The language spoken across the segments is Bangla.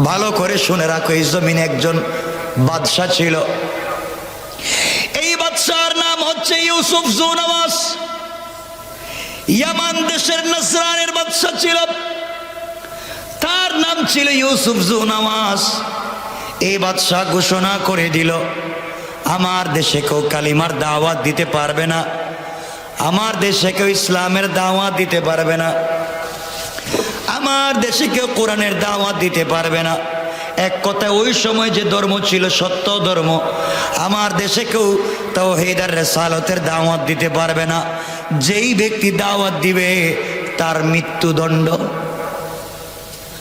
ভালো করে শুনে রাখো, এই জমিনে একজন বাদশাহ ছিল। এই বাদশার নাম হচ্ছে ইউসুফ জু নওয়াজ। ইয়ামান দেশের নসরানের বাদশা ছিল, তার নাম ছিল ইউসুফ জু নওয়াজ। এই বাদশা ঘোষণা করে দিল, আমার দেশে কেউ কালিমার দাওয়াত দিতে পারবে না, আমার দেশে কেউ ইসলামের দাওয়াত দিতে পারবে না, আমার দেশে কেউ কোরআনের দাওয়াত দিতে পারবে না। এক কথা, ওই সময় যে ধর্ম ছিল সত্য ধর্ম, আমার দেশে কেউ তাওহীদ আর রিসালাতের দাওয়াত দিতে পারবে না। যেই ব্যক্তি দাওয়াত দিবে তার মৃত্যুদণ্ড।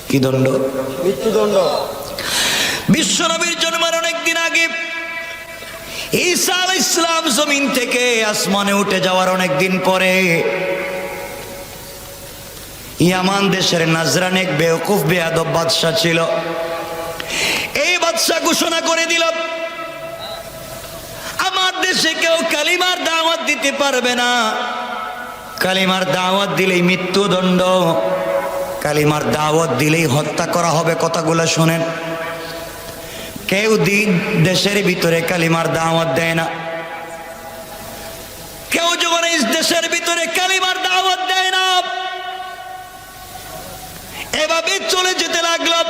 কি দণ্ড? মৃত্যুদণ্ড। বিশ্বনবীর জন্মের অনেকদিন আগে ঈসা আলাইহিস সালাম জমিন থেকে আসমানে উঠে যাওয়ার অনেকদিন পরে ইয়ামান দেশের নাজরান এক বেওকুফ বেয়াদব বাদশা ছিল। এই বাদশা ঘোষণা করে দিল, আমার দেশে কেউ কালিমার দাওয়াত দিতে পারবে না, কালিমার দাওয়াত দিলেই মৃত্যুদণ্ড, কালিমার দাওয়াত দিলেই হত্যা করা হবে। কথাগুলো শোনেন, কেউ দেশের ভিতরে কালিমার দাওয়াত দেয় না, কেউ যখন এই দেশের ভিতরে কালিমার দাওয়াত দেয় না, এভাবে চলে যেতে লাগলো।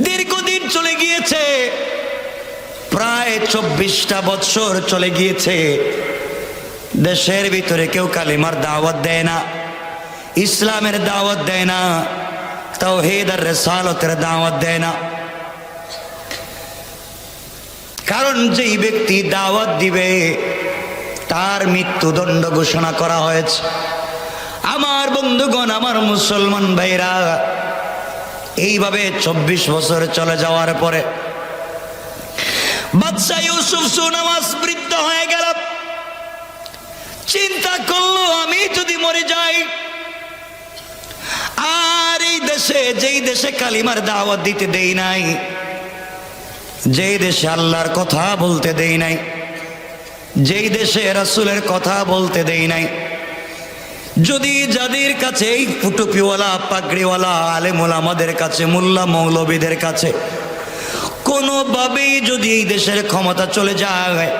দীর্ঘদিন চলে গিয়েছে, প্রায় 24টা বছর চলে গিয়েছে। দেশের ভিতরে কেউ কালিমার দাওয়াত দেয় না, ইসলামের দাওয়াত দেয় না, তাওহীদ আর রিসালাতের দাওয়াত দেয় না। কারণ যেই ব্যক্তি দাওয়াত দিবে তার মৃত্যুদণ্ড ঘোষণা করা হয়েছে। আমার বন্ধুগণ, আমার মুসলমান ভাইরা, এইভাবে 24 বছর চলে যাওয়ার পরে বাদশা ইউসুফ জু নওয়াজ বৃদ্ধ হয়ে গেল। চিন্তা করলো, আমি যদি মরে যাই, আর এই দেশে, যেই দেশে কালিমার দাওয়াত দিতে দেই নাই, যেই দেশে আল্লাহর কথা বলতে দেই নাই, যেই দেশে রাসূলের কথা বলতে দেই নাই, যদি যাদের কাছে এই ফুটুপিওয়ালা পাগড়িওয়ালা আলেম ওলামাদের কাছে, মোল্লা মৌলবীদের কাছে কোনোভাবেই যদি এই দেশের ক্ষমতা চলে যায়,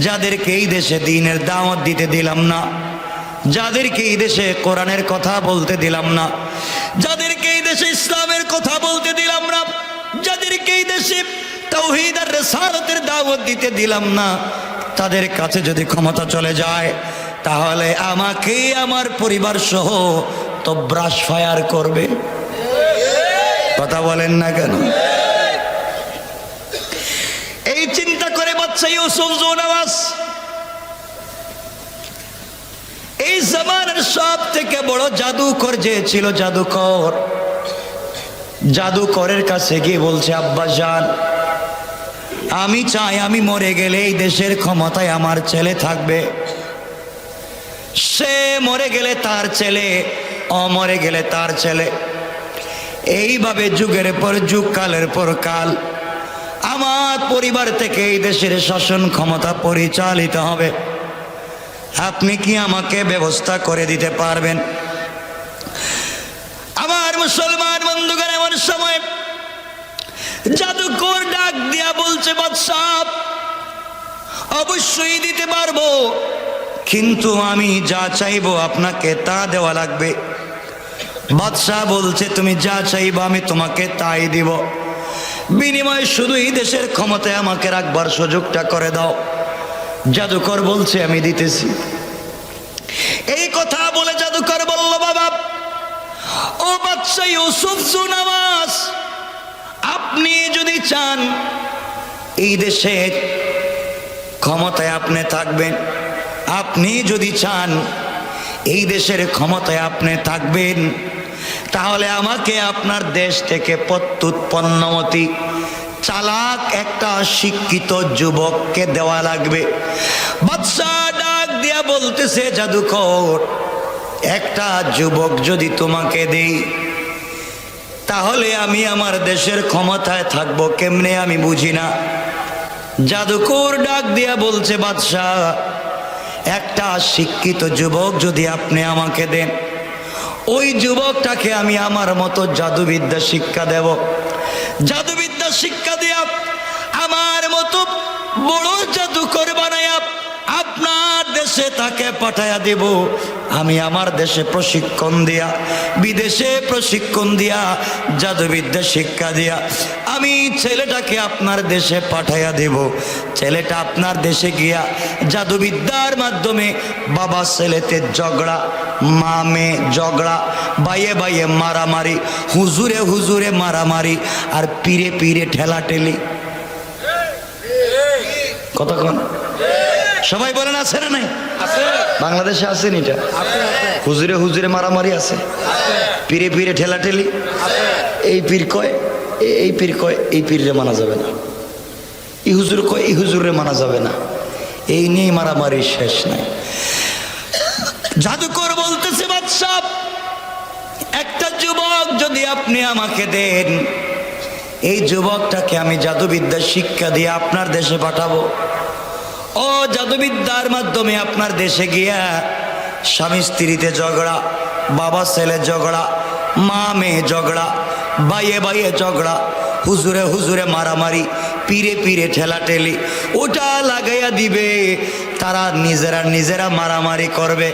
যাদেরকে এই দেশে দ্বীনের দাওয়াত দিতে দিলাম না, যাদেরকে এই দেশে কোরআনের কথা বলতে দিলাম না, যাদেরকে এই দেশে ইসলামের কথা বলতে দিলাম না, যাদেরকে এই দেশে তাওহীদ আর রিসালাতের দাওয়াত দিতে দিলাম না, তাদের কাছে যদি ক্ষমতা চলে যায়, তাহলে আমাকে আমার পরিবার সহ তো ব্রাশ ফায়ার করবে। কথা বলেন না কেন? এই চিন্তা করে বাদশা ইউসুফ জু নওয়াজ এই জামানার সব থেকে বড় জাদুকর যে ছিল, জাদুকরের কাছে গিয়ে বলছে, আব্বা জান, আমি চাই আমি মরে গেলে এই দেশের ক্ষমতায় আমার ছেলে থাকবে, সে মরে গেলে তার ছেলে, অমরে গেলে তার ছেলে, এইভাবে যুগের পর যুগ, কালের পর কাল আমার পরিবার থেকে এই দেশের শাসন ক্ষমতা পরিচালিত হবে। আপনি কি আমাকে ব্যবস্থা করে দিতে পারবেন? আমার মুসলমান বন্ধুগণ, এমন সময় জাদুকর ডাক দিয়া বলছে, বাদশাহ, অবশ্যই দিতে পারবো, কিন্তু আমি যা চাইবো আপনাকে তা দেওয়া লাগবে। বাদশাহ বলছে, তুমি যা চাইবো আমি তোমাকে তাই দিব, বিনিময়ে শুধু এই দেশের ক্ষমতায় আমাকে রাখবার সুযোগটা করে দাও। জাদুকর বলছে, আমি দিতেছি। এই কথা বলে জাদুকর বলল, বাবা, ও বাদশা ইউসুফ জু নওয়াজ, আপনি যদি চান এই দেশের ক্ষমতায় আপনি থাকবেন, আপনি যদি চান এই দেশের ক্ষমতায় আপনি থাকবেন, তাহলে আমাকে আপনার দেশ থেকে প্রত্যুৎপন্নমতি চালাক একটা শিক্ষিত যুবককে দেওয়া লাগবে। বাদশা ডাক দিয়া বলতেছে, জাদুকর, একটা যুবক যদি তোমাকে দেই, তাহলে আমি আমার দেশের ক্ষমতায় থাকবো কেমনে আমি বুঝি না। জাদুকর ডাক দিয়া বলছে, বাদশাহ, একটা শিক্ষিত যুবক যদি আপনি আমাকে দেন, ওই যুবকটাকে আমি আমার মতো জাদুবিদ্যা শিক্ষা দেব। জাদুবিদ্যা শিক্ষা দিয়া আমার মতো বড় জাদুকর বানায়া আপনার দেশে তাকে পাঠায়া দেব। আমি আমার দেশে প্রশিক্ষণ দিয়া, বিদেশে প্রশিক্ষণ দিয়া, জাদুবিদ্যা শিক্ষা দিয়া আমি ছেলেটাকে আপনার দেশে পাঠায়া দেব। ছেলেটা আপনার দেশে গিয়া জাদুবিদ্যার মাধ্যমে বাবা ছেলেতে ঝগড়া, মা মেয়ে ঝগড়া, বাইয়ে বাইয়ে মারামারি, হুজুরে হুজুরে মারামারি, আর পীরে পীরে ঠেলাঠেলি। কতক্ষণ সবাই বলেন আছে না নাই? বাংলাদেশে আছেন এটা? হুজুরে হুজুরে মারামারি আছে, পীরে পীরে ঠেলাঠেলি। এই পীর কয় এই পীর কয় এই পীরে মানা যাবে না, এই হুজুর কয় এই হুজুরে মানা যাবে না, এই নিয়ে মারামারি শেষ নাই। জাদুকর বলতেছে, বাদশা একটা যুবক যদি আপনি আমাকে দেন, এই যুবকটাকে আমি জাদুবিদ্যা শিক্ষা দিয়ে আপনার দেশে পাঠাবো। ও জাদুবিদ্যার মাধ্যমে আপনার দেশে গিয়া স্বামী স্ত্রীতে ঝগড়া, বাবা ছেলে ঝগড়া, মা মেয়ে ঝগড়া, বাইয়ে বাইয়ে ঝগড়া, হুজুরে হুজুরে মারামারি, পীরে পীরে ঠেলাঠেলি, ওটা লাগাইয়া দিবে। তারা নিজেরা নিজেরা মারামারি করবে,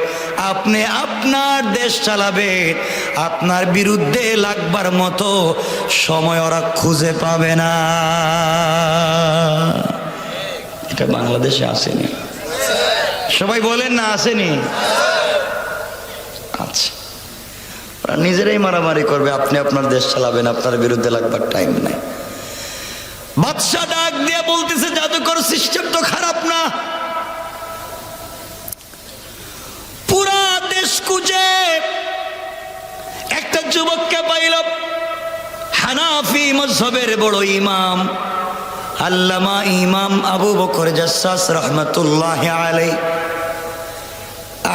আপনি আপনার দেশ চালাবেন। আপনার বিরুদ্ধে লাগবার মতো সময় ওরা খুঁজে পাবে না। এটা বাংলাদেশে আসেনি? সবাই বলেন না আসেনি? আচ্ছা, ওরা নিজেরাই মারামারি করবে, আপনি আপনার দেশ চালাবেন, আপনার বিরুদ্ধে লাগবার টাইম নাই। বাদশা ডাক দিয়ে বলতেছে, জাদুকর সিস্টেম তো খারাপ না। পুরা দেশ খুঁজে একটা যুবককে পাইল, হানাফি মযহবের বড় ইমাম আল্লামা ইমাম আবু বকর জাসসাস রহমতুল্লাহি আলাইহি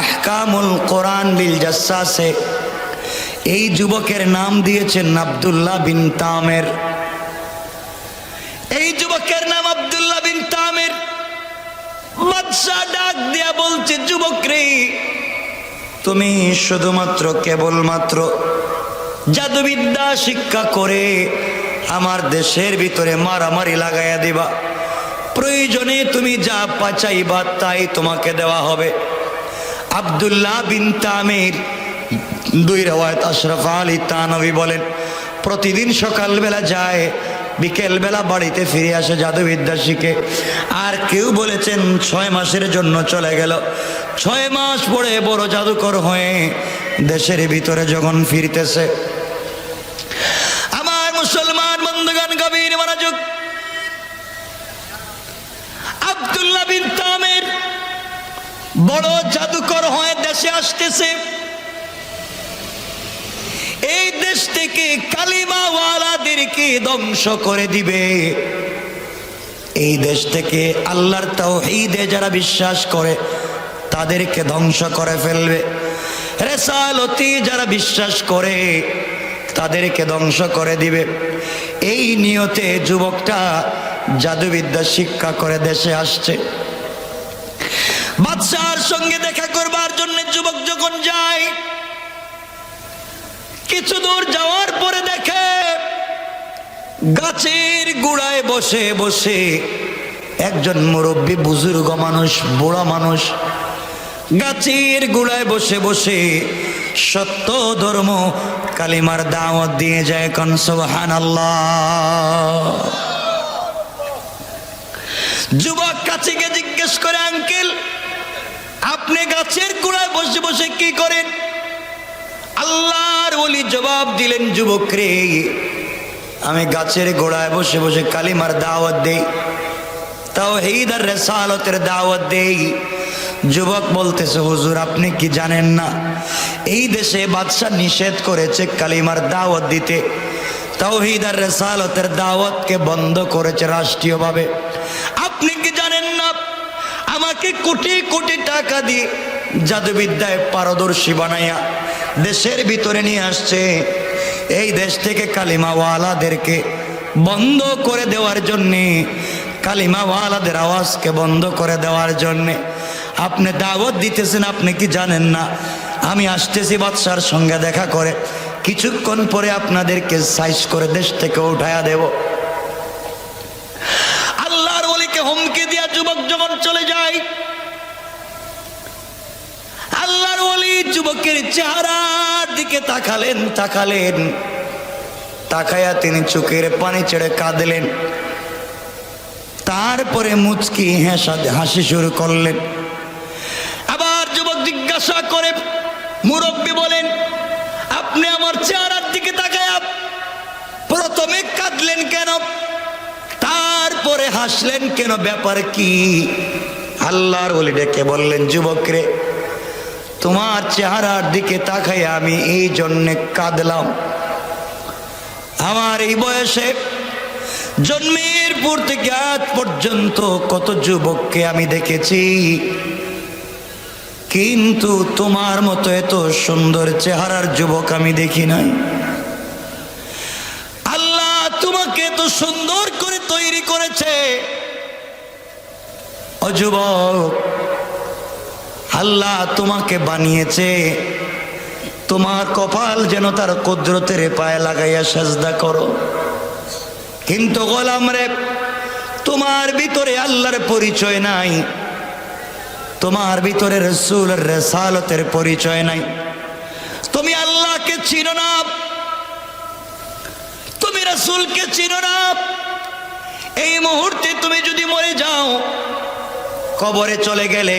আহকামুল কোরআন বিল জাসসাসে এই যুবকের নাম দিয়েছেন আব্দুল্লাহ বিন তামের। এই যুবকের নাম আব্দুল্লাহ বিন তামের। বাদশা ডাক দিয়া বলছে, যুবক রে, তুমি শুধুমাত্র কেবলমাত্র জাদুবিদ্যা শিক্ষা করে আমার দেশের ভিতরে মারামারি লাগাইয়া দিবা, প্রয়োজনে তুমি যা চাইবা তাই তোমাকে দেওয়া হবে। আব্দুল্লাহ বিন তামির, দুই রাওয়ায়াত আশরাফ আলী তানভী বলেন, প্রতিদিন সকালবেলা যায়, বিকেলবেলা বাড়িতে ফিরে আসে জাদুবিদ্যা শিখে। আর কেউ বলেছেন 6 মাসের জন্য চলে গেল। 6 মাস পরে বড় জাদুকর হয়ে দেশের ভিতরে যখন ফিরতেছে, আমার মুসলমান বন্ধুগণ গভীর মনোযোগ, আব্দুল্লাহ বিন তামির বড় জাদুকর হয়ে দেশে আসতেছে। এই দেশ থেকে কালিমাওয়ালাদেরকে ধ্বংস করে দিবে। এই দেশ থেকে আল্লাহর তাওহীদে যারা বিশ্বাস করে তাদেরকে ধ্বংস করে ফেলবে। রিসালতে যারা বিশ্বাস করে তাদেরকে ধ্বংস করে দিবে। এই নিয়তে যুবকটা জাদুবিদ্যা শিক্ষা করে দেশে আসছে। বাদশার সঙ্গে দেখা করবার জন্য যুবক যখন যায়, কিছু দূর যাওয়ার পরে দেখে গাছের গোড়ায় বসে বসে একজন মুরব্বী বুজুর্গ মানুষ, বুড়া মানুষ, গাছের গোড়ায় বসে বসে সত্য ধর্ম কালিমার দাওয়াত দিয়ে যায়। কোন সুবহানাল্লাহ। যুবক কাছে গিয়ে জিজ্ঞেস করে, আঙ্কেল, আপনি গাছের গোড়ায় বসে বসে কি করেন? আল্লাহর ওলি জবাব দিলেন, যুবক রে, আমি গাছের গোড়ায় বসে বসে কালিমার দাওয়াত দেই, তাওহীদ আর রিসালাতের দাওয়াত দেই। যুবক বলতেছে, হুজুর আপনি কি জানেন না এই দেশে বাদশা নিষেধ করেছে কালিমার দাওয়াত দিতে, তাওহীদ আর রিসালাতের দাওয়াতকে বন্ধ করেছে রাষ্ট্রীয়ভাবে। আপনি কি জানেন না আমাকে কোটি কোটি টাকা দিয়ে জাদুবিদ্যায় পারদর্শী বানাইয়া দেশের ভিতরে নিয়ে আসছে। এই দেশ থেকে কালিমাওয়ালাদেরকে বন্ধ করে দেওয়ার জন্যে, কালিমাওয়ালাদের আওয়াজকে বন্ধ করে দেওয়ার জন্যে আপনি দাওয়াত দিতেছেন। আপনি কি জানেন না আমি আসতেছি বাদশার সঙ্গে দেখা করে, কিছুক্ষণ পরে আপনাদেরকে সাইজ করে দেশ থেকে উঠায়া দেব। আল্লাহর ওলিকে হুমকি দিয়া যুবক যখন চলে যায়, আল্লাহর ওলি যুবকের চেহারার দিকে তাকালেন, তাকায়া তিনি চোখের পানি ছেড়ে কাঁদলেন। তারপরে মুচকি হাসি শুরু করলেন। আবার যুবক জিজ্ঞাসা করে, মুরব্বী বলেন, আপনি আমার চেহারার দিকে তাকায়া প্রথমে কাঁদলেন কেন, তারপরে হাসলেন কেন, ব্যাপার কি? আল্লাহর ওলি ডেকে বললেন, যুবক রে, তোমার চেহারার দিকে তাকায় আমি এই জন্যে কাঁদলাম। আমার এই বয়সে জন্মের পর থেকে আজ পর্যন্ত কত যুবককে আমি দেখেছি, কিন্তু তোমার মতো এত সুন্দর চেহারার যুবক আমি দেখি নাই। আল্লাহ তোমাকে এত সুন্দর করে তৈরি করেছে। ও যুবক, আল্লাহ তোমাকে বানিয়েছে, তোমার কপাল যেন তার কুদরতের পায়ে লাগাইয়া সাজদা করো। কিন্তু গোলাম রে, তোমার ভিতরে আল্লাহর পরিচয় নাই, তোমার ভিতরে রাসূলের রিসালাতের পরিচয় নাই। তুমি আল্লাহকে চিনো না, তুমি রাসূলকে চিনো না। এই মুহূর্তে তুমি যদি মরে যাও, কবরে চলে গেলে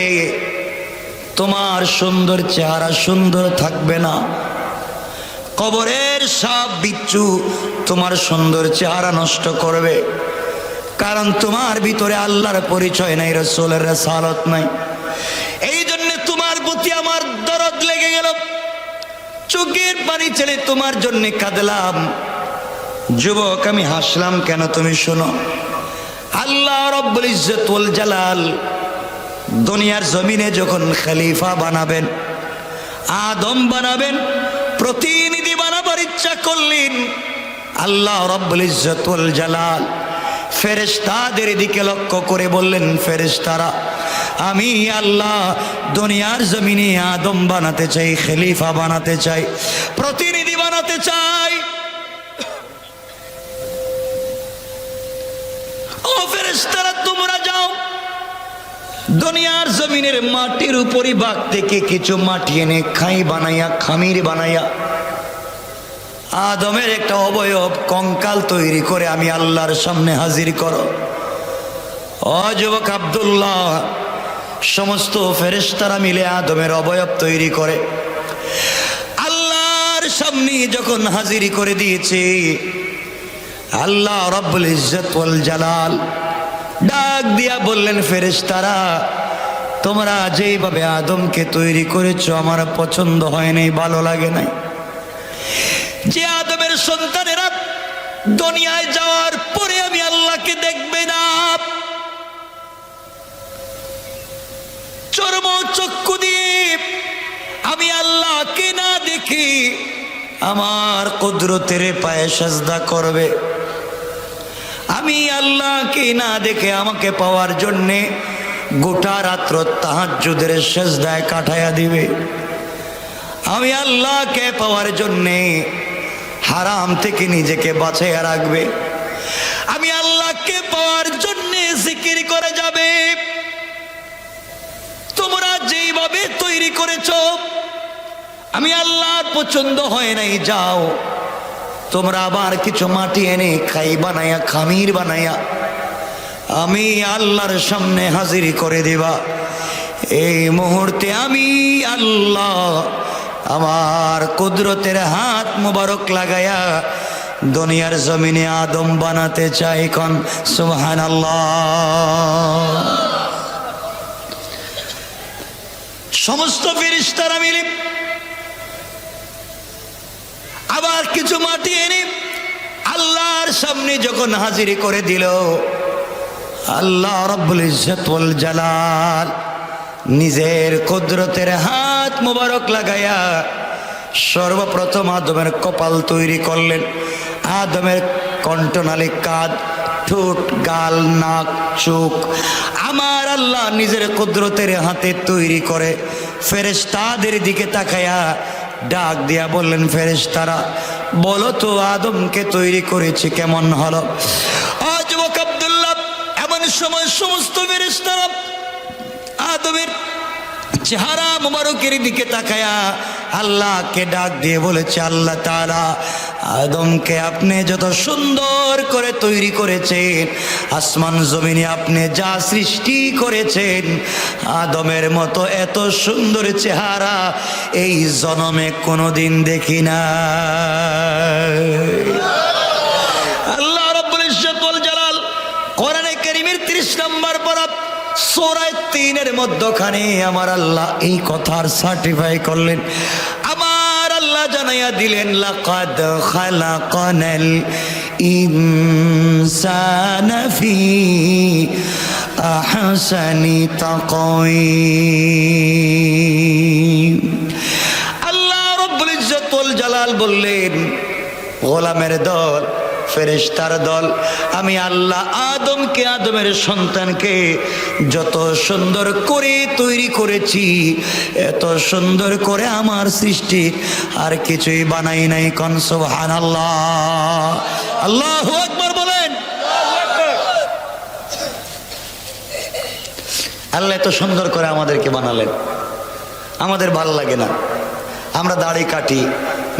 তোমার সুন্দর চেহারা সুন্দর থাকবে না। কবরের সাপ বিচ্ছু তোমার সুন্দর চেহারা নষ্ট করবে, কারণ তোমার ভিতরে আল্লাহর পরিচয় নাই, রাসূলের রিসালাত নাই। এই জন্য তোমার প্রতি আমার দরদ লেগে গেল, চোখের পানি ছেড়ে তোমার জন্য কাঁদলাম। যুবক, আমি হাসলাম কেন তুমি শোনো। আল্লাহ রব্বুল ইজ্জত ওয়াল জালাল দুনিয়ার জমিনে যখন খলিফা বানাবেন, আদম বানাবেন, প্রতিনিধি বানাবার ইচ্ছা করলেন, আল্লাহ রব্বুল ইজ্জত ওয়াল জালাল ফেরেশতাদের দিকে লক্ষ্য করে বললেন, ফেরেশতারা, আমি আল্লাহ দুনিয়ার জমিনে আদম বানাতে চাই, খলিফা বানাতে চাই, প্রতিনিধি বানাতে চাই। ও ফেরেশতারা, তোমরা যাও দুনিয়ার জমিনের মাটির উপরই ভাগ থেকে কিছু মাটি এনে খাই বানাইয়া, খামির বানাইয়া আদমের একটা অবয়ব কঙ্কাল তৈরি করে আমি আল্লাহর সামনে হাজির করো। ও যুবক আব্দুল্লাহ, সমস্ত ফেরেশতারা মিলে আদমের অবয়ব তৈরি করে আল্লাহর সামনে যখন হাজির করে দিয়েছে, আল্লাহ রব্বুল ইজ্জত ওয়াল জালাল ডাক দিয়া বললেন, ফেরেশতারা, তোমরা যেইভাবে আদমকে তৈরি করেছো আমার পছন্দ হয় নাই, ভালো লাগে নাই। যে আদমের সন্তানেরা দুনিয়ায় যাওয়ার পরে আমি আল্লাহকে দেখবে না, চর্ম চক্ষু দিয়ে আমি আল্লাহকে না দেখি আমার কুদরতের পায়ে সাজদা করবে, আমি আল্লাহকে না দেখে আমাকে পাওয়ার জন্যে গোটা রাত্র তাহাজ্জুদের সাজদায় কাটাইয়া দিবে, আমি আল্লাহকে পাওয়ার জন্যে হারাম থেকে নিজেকে বাঁচাইয়া রাখবে, আমি আল্লাহকে পাওয়ার জন্যে জিকির করে যাবে। তোমরা যেইভাবে তৈরি করেছো আমি আল্লাহর পছন্দ হয় নাই, যাও তোমরা আবার কিছু মাটি এনে খাই বানাইয়া, খামির বানাইয়া আমি আল্লাহর সামনে হাজির করে দিবা। এই মুহূর্তে আমি আল্লাহ আমার কুদরতের হাত মুবারক লাগায়া দুনিয়ার জমিনে আদম বানাতে চাই। কোন সুবহানাল্লাহ। সমস্ত ফেরেশতারা মিলে আবার কিছু মাটি এনে আল্লাহর সামনে যখন হাজির করে দিল, আল্লাহ রব্বুল ইজ্জত ওয়াল জালাল নিজের কুদরতের হাত মুবারক লাগায়া সর্বপ্রথম আদমের কপাল তৈরি করলেন, আদমের কণ্ঠনালী, কাঁধ, ঠোঁট, গাল, নাক, চোখ আমার আল্লাহ নিজের কুদরতের হাতে তৈরি করে ফেরেশতাদের দিকে তাকায়া ডাক দিয়া বললেন, ফেরেশতারা বলো তো আদমকে তৈরি করেছে কেমন হলো? যুবক আব্দুল্লাহ এমন সময় সমস্ত ফেরেশতারা আদমের চেহারা মুবারকের দিকে তাকায়া আল্লাহকে ডাক দিয়ে বলেছে, আল্লাহ তাআলা আদমকে আপনি যত সুন্দর করে তৈরি করেছেন, আসমান জমিনে আপনি যা সৃষ্টি করেছেন, আদমের মতো এত সুন্দর চেহারা এই জন্মে কোনোদিন দেখি না। আল্লাহ রাব্বুল ইজ্জত ওয়াল জালাল কোরআনে কারীমের 30 নম্বর পারা সূরা 3-এর মধ্যখানে আমার আল্লাহ এই কথার সার্টিফাই করলেন। আমার আল্লাহ জানাইয়া দিলেন, লাকাদ খালাকানাল ইনসানা ফি আহসানি তাকওয়িম। আল্লাহ রাব্বুল ইজ্জত ওয়াল জালাল বললেন, গোলামের দল, ফেরেশতার দল, আমি আল্লাহ আদমকে, আদমের সন্তানকে যত সুন্দর করে তৈরি করেছি, এত সুন্দর করে আমার সৃষ্টি আর কিছুই বানাই নাই। কোন সুবহানাল্লাহ, আল্লাহু আকবার বলেন। আল্লাহ এত সুন্দর করে আমাদেরকে বানালেন, আমাদের ভালো লাগে না, আমরা দাড়ি কাটি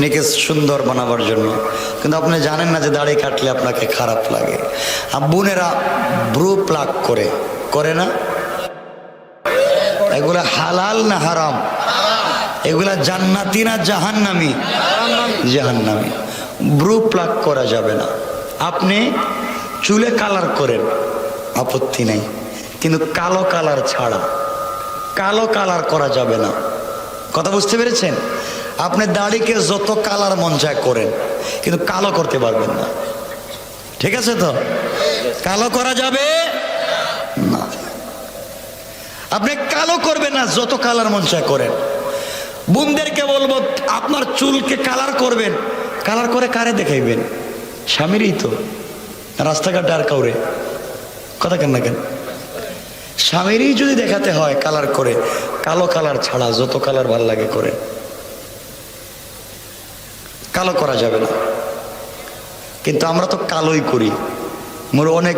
নিজেকে সুন্দর বানাবার জন্য, কিন্তু আপনি জানেন না যে দাড়ি কাটলে আপনাকে খারাপ লাগে। আর বোনেরা ব্রু প্লাক করে না? এগুলা হালাল না হারাম? এগুলা জান্নাতি না জাহান্নামি? জাহান্নামি। ব্রু প্লাক করা যাবে না। আপনি চুলে কালার করেন, আপত্তি নেই, কিন্তু কালো কালার ছাড়া কালো কালার করা যাবে না। কথা বুঝতে পেরেছেন? আপনি দাড়িকে যত কালার মন চায় করেন, কিন্তু কালো করতে পারবেন না। ঠিক আছে তো? কালো করা যাবে না। আপনি কালো করবেন না, যত কালার মন চায় করেন। বোনদেরকে বলবো, আপনার চুলকে কালার করবেন, কালার করে কারে দেখাইবেন? স্বামীরই তো, রাস্তাঘাটে আর কাউরে। কথা কেন না কেন? স্বামীরই যদি দেখাতে হয় কালার করে, কালো কালার ছাড়া যত কালার ভাল লাগে করে। কালো করা যাবে না, কিন্তু আমরা তো কালোই করি। মোর অনেক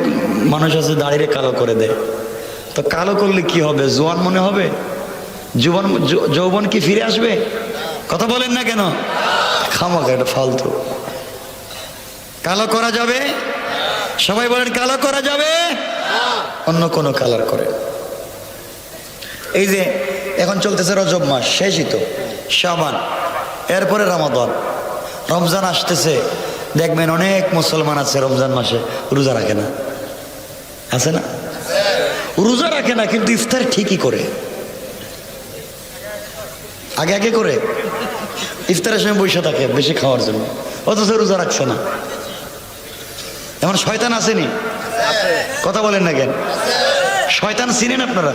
মানুষ আছে দাড়িরে কালো করে দেয়, তো কালো করলে কি হবে? জোয়ান মনে হবে? যৌবন কি ফিরে আসবে? কথা বলেন না কেন? খামাখা, এটা ফালতু। কালো করা যাবে? সবাই বলেন কালো করা যাবে? অন্য কোনো কালার করে। এই যে এখন চলতেছে রজব মাস, শেষই তো, শাবান, এরপরে রমাদান, রমজান আসতেছে। দেখবেন অনেক মুসলমান আছে রমজান মাসে রোজা রাখে না, আছে না? রোজা রাখে না, কিন্তু ইফতার ঠিকই করে, আগে আগে করে ইফতারের সময় বসে থাকে বেশি খাওয়ার জন্য, অথচ রোজা রাখছে না। এমন শয়তান আসেনি? কথা বলেন না কেন? শয়তান চিনেন আপনারা?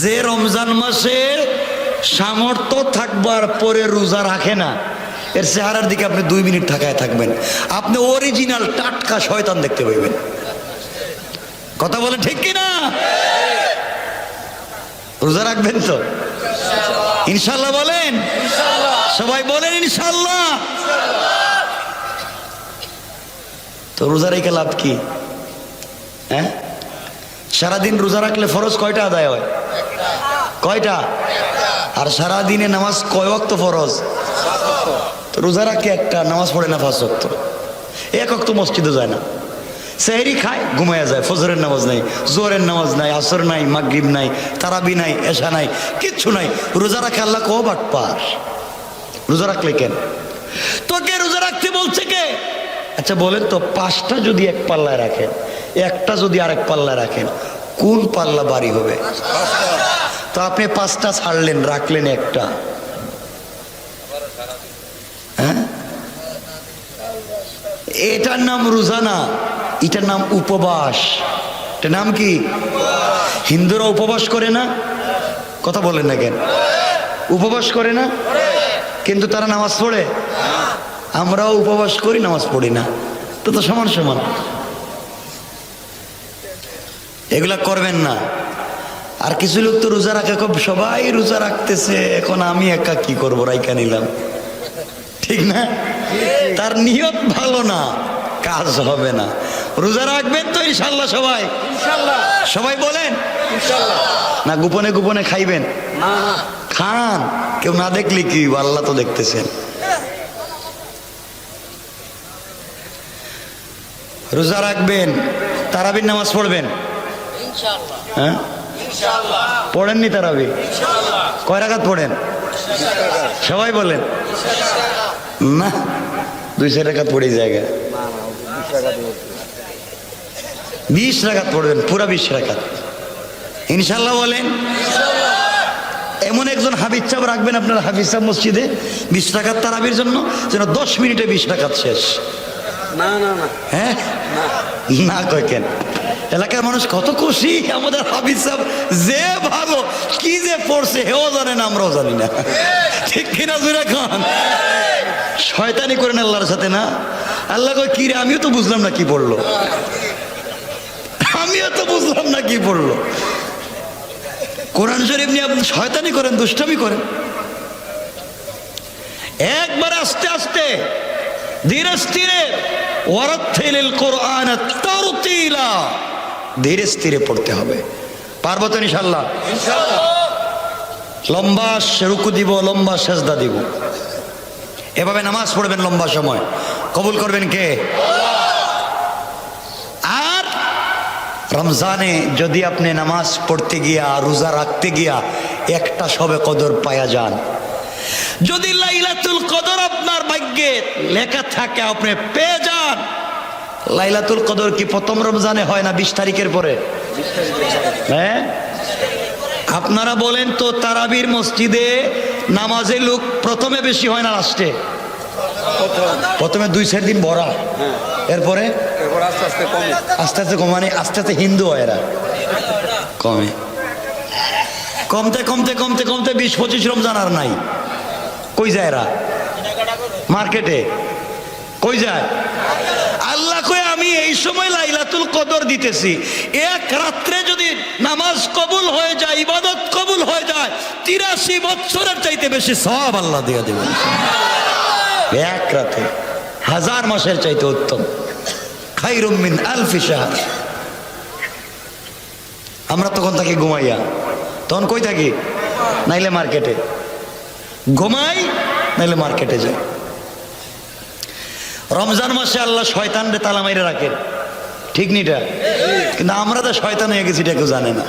যে রমজান মাসে সামর্থ্য থাকবার পরে রোজা রাখে না, এর চেহারার দিকে আপনি 2 মিনিট তাকায় থাকবেন, আপনি অরিজিনাল টাটকা শয়তান দেখতে পাইবেন। কথা বলে ঠিক কিনা? রোজা রাখবেন তো ইনশাল্লাহ? বলেন সবাই, বলেন ইনশাল্লাহ। তো রোজা রেখে লাভ কি? হ্যাঁ, সারাদিন রোজা রাখলে ফরজ কয়টা আদায় হয়? কয়টা? আর সারাদিনে নামাজ কয় ওয়াক্ত ফরজ? তো রোজা রাখে একটা, নামাজ পড়ে না 5 ওয়াক্ত, 1 ওয়াক্ত মসজিদে যায় না, সেহরি খায়, ঘুমায়া যায়, ফজরের নামাজ নাই, জোহরের নামাজ নাই, আসর নাই, মাগরিব নাই, তারাবি নাই, এশা নাই, কিচ্ছু নাই। রোজা রাখে আল্লাহ কো বাটপার। রোজা রাখলে কেন? তোকে রোজা রাখতে বলছে কে? আচ্ছা বলেন তো, 5টা যদি এক পাল্লায় রাখেন, একটা যদি আরেক পাল্লায় রাখেন, কোন পাল্লা বাড়ি হবে? তো আপনি 5টা ছাড়লেন, রাখলেন একটা। হ্যাঁ, এটার নাম রোজা না, এটার নাম উপবাস। এটার নাম কি? হিন্দুরা উপবাস করে না? কথা বলেন না কেন? উপবাস করে না, কিন্তু তারা নামাজ পড়ে। আমরাও উপবাস করি, নামাজ পড়ি না, তো তো সমান সমান। এগুলা করবেন না। আর কিছু লোক তো রোজা রাখে, সবাই রোজা রাখতেছে, এখন আমি একা কি করবো, রাইকা নিলাম। ঠিক না? তার নিয়ত ভালো না, কাজ হবে না। রোজা রাখবেন তো ইনশাল্লাহ সবাই? সবাই বলেন না গোপনে গোপনে খাইবেন? খান, কেউ না দেখলে কি, আল্লাহ তো দেখতেছেন। রোজা রাখবেন, তারাবির নামাজ পড়বেন। হ্যাঁ পড়েননি তারাবি? কয় রাকাত পড়েন সবাই বলেন? না, 2 রাকাত পড়ে জায়গা। 20 রাকাত পড়বেন, পুরা 20 রাকাত ইনশাল্লাহ বলেন। এমন একজন হাফিজ সাহেব রাখবেন আপনার হাফিজ সাহেব মসজিদে 20 রাকাত তারাবির জন্য, যেন 10 মিনিটে 20 রাকাত শেষ। হ্যাঁ না কয় কেন? এলাকার মানুষ কত খুশি, আমাদের হাফিজ সাহেব যে ভালো, কি যে পড়ছে হেও জানে না, আমরাও জানি না। ঠিক কিনা জুড়ে খান? শয়তানি করেন আল্লাহর সাথে না? আল্লাহ কয় কি রে, আমিও তো বুঝলাম না কি পড়লো, আমিও তো বুঝলাম না কি পড়লো। কোরআন শরীফ নিয়ে আপনি শয়তানি করেন, দুষ্টামি করেন। একবার আস্তে আস্তে ধীরে স্থিরে, ওয়ারাত্তিলিল কোরআন তারতিলা, ধীরে স্থিরে পড়তে হবে। পারবো তো ইনশাল্লাহ? লম্বা রুকু দিব, লম্বা সেজদা দিব, এভাবে নামাজ পড়বেন লম্বা সময়। কবুল করবেন কে? আর রমজানে যদি আপনি নামাজ পড়তে গিয়া, রোজা রাখতে গিয়া একটা সবে কদর পায়া যান, যদি লাইলাতুল কদর আপনার ভাগ্যে লেখা থাকে, আপনি পেয়ে যান। লাইলাতুল কদর কি প্রথম রমজানে হয় না 20 তারিখের পরে? হ্যাঁ আপনারা বলেন তো, তারাবির মসজিদে নামাজে লোক প্রথমে বেশি হয় না লাস্টে? প্রথমে 2-4 দিন ভরা, এরপরে আস্তে আস্তে কমানে, আস্তে আস্তে হিন্দু হয় এরা, কমে, কমতে কমতে কমতে কমতে 20-25 রমজান আর নাই। কই যায় এরা? মার্কেটে। কই যায়? আল্লাহ কই আমি এই সময় লাইলাতুল কদর দিতেছি, এক রাত্রে যদি নামাজ কবুল হয়ে যায়, ইবাদত কবুল হয়ে যায়, 83 বছরের চাইতে বেশি সওয়াব আল্লাহ দিয়ে দেবেন। এক রাতে 1000 মাসের চাইতে উত্তম। খায়রুম মিন আলফি শাহর। আমরা তখন থাকি ঘুমাইয়া, তখন কই থাকি? নাইলে মার্কেটে ঘুমাই, নাইলে মার্কেটে যাই। রমজান মাসে আল্লাহ শয়তানরে তালা মাইরে রাখেন, ঠিক নিটা? কিন্তু আমরা তো শয়তান হয়ে গেছি, এটা কেউ জানে না।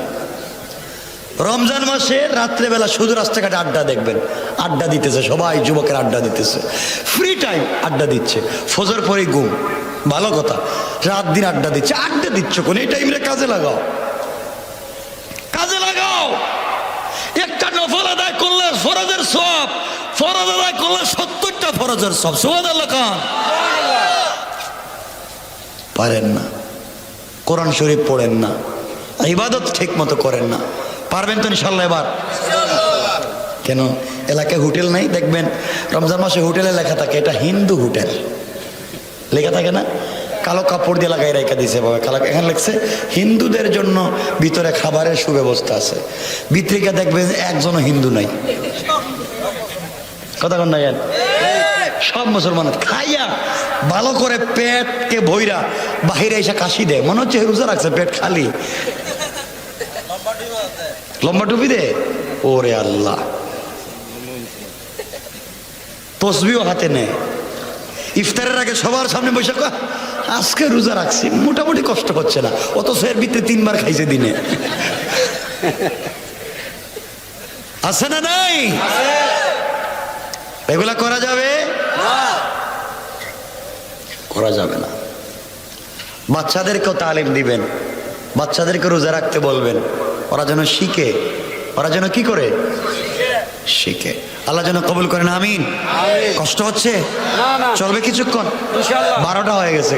রমজান মাসে রাত্রেবেলা শুধু রাস্তাঘাটে আড্ডা দেখবেন, আড্ডা দিতেছে সবাই, যুবকের আড্ডা দিতেছে, ফ্রি টাইম আড্ডা দিচ্ছে, ফজর পরে ঘুম, ভালো কথা, রাত দিন আড্ডা দিচ্ছে। আড্ডা দিচ্ছ কোন? এই টাইমে কাজে লাগাও, কাজে লাগাও। একটা নফল আদায় করলে ফরজের সওয়াব, ফরজ আদায় করলে 70টা ফরজের সওয়াব। সুবহানাল্লাহ খান। পারেন না, কোরআন শরীফ পড়েন না, ইবাদত ঠিক মতো করেন না, পারবেন তো ইনশাল্লাহ এবার? কেন এলাকায় হোটেল নাই? দেখবেন রমজান মাসে হোটেলে লেখা থাকে এটা হিন্দু হোটেল, লেখা থাকে না? কালো কাপড় দিয়ে লাগাই রেখে দিয়েছে বাবা, কালো, এখানে লিখছে হিন্দুদের জন্য ভিতরে খাবারের সুব্যবস্থা আছে। ভিতরে দেখবেন একজনও হিন্দু নাই। কথা কন না? সব মুসলমান খাইয়া ভালো করে পেটকে ভইরা বাহিরে এসে কাশি দেয়, মনে হচ্ছে রোজা রাখছে, পেট খালি। লম্বা টুপি দে, ওরে আল্লাহ। তসবিও হাতে নেয়, ইফতারের আগে সবার সামনে বসে আজকে রোজা রাখছি, মোটামুটি কষ্ট হচ্ছে না, অথচ এর ভিতরে 3 বার খাইছে দিনে। আছে না নাই? এগুলা করা যাবে? করা যাবে না। বাচ্চাদেরকেও তালিম দিবেন, বাচ্চাদেরকে রোজা রাখতে বলবেন, ওরা যেন শিখে, ওরা যেন কি করে? শিখে। আল্লাহ যেন কবুল করেন, আমিন। কষ্ট হচ্ছে? চলবে কিছুক্ষণ, 12টা হয়ে গেছে।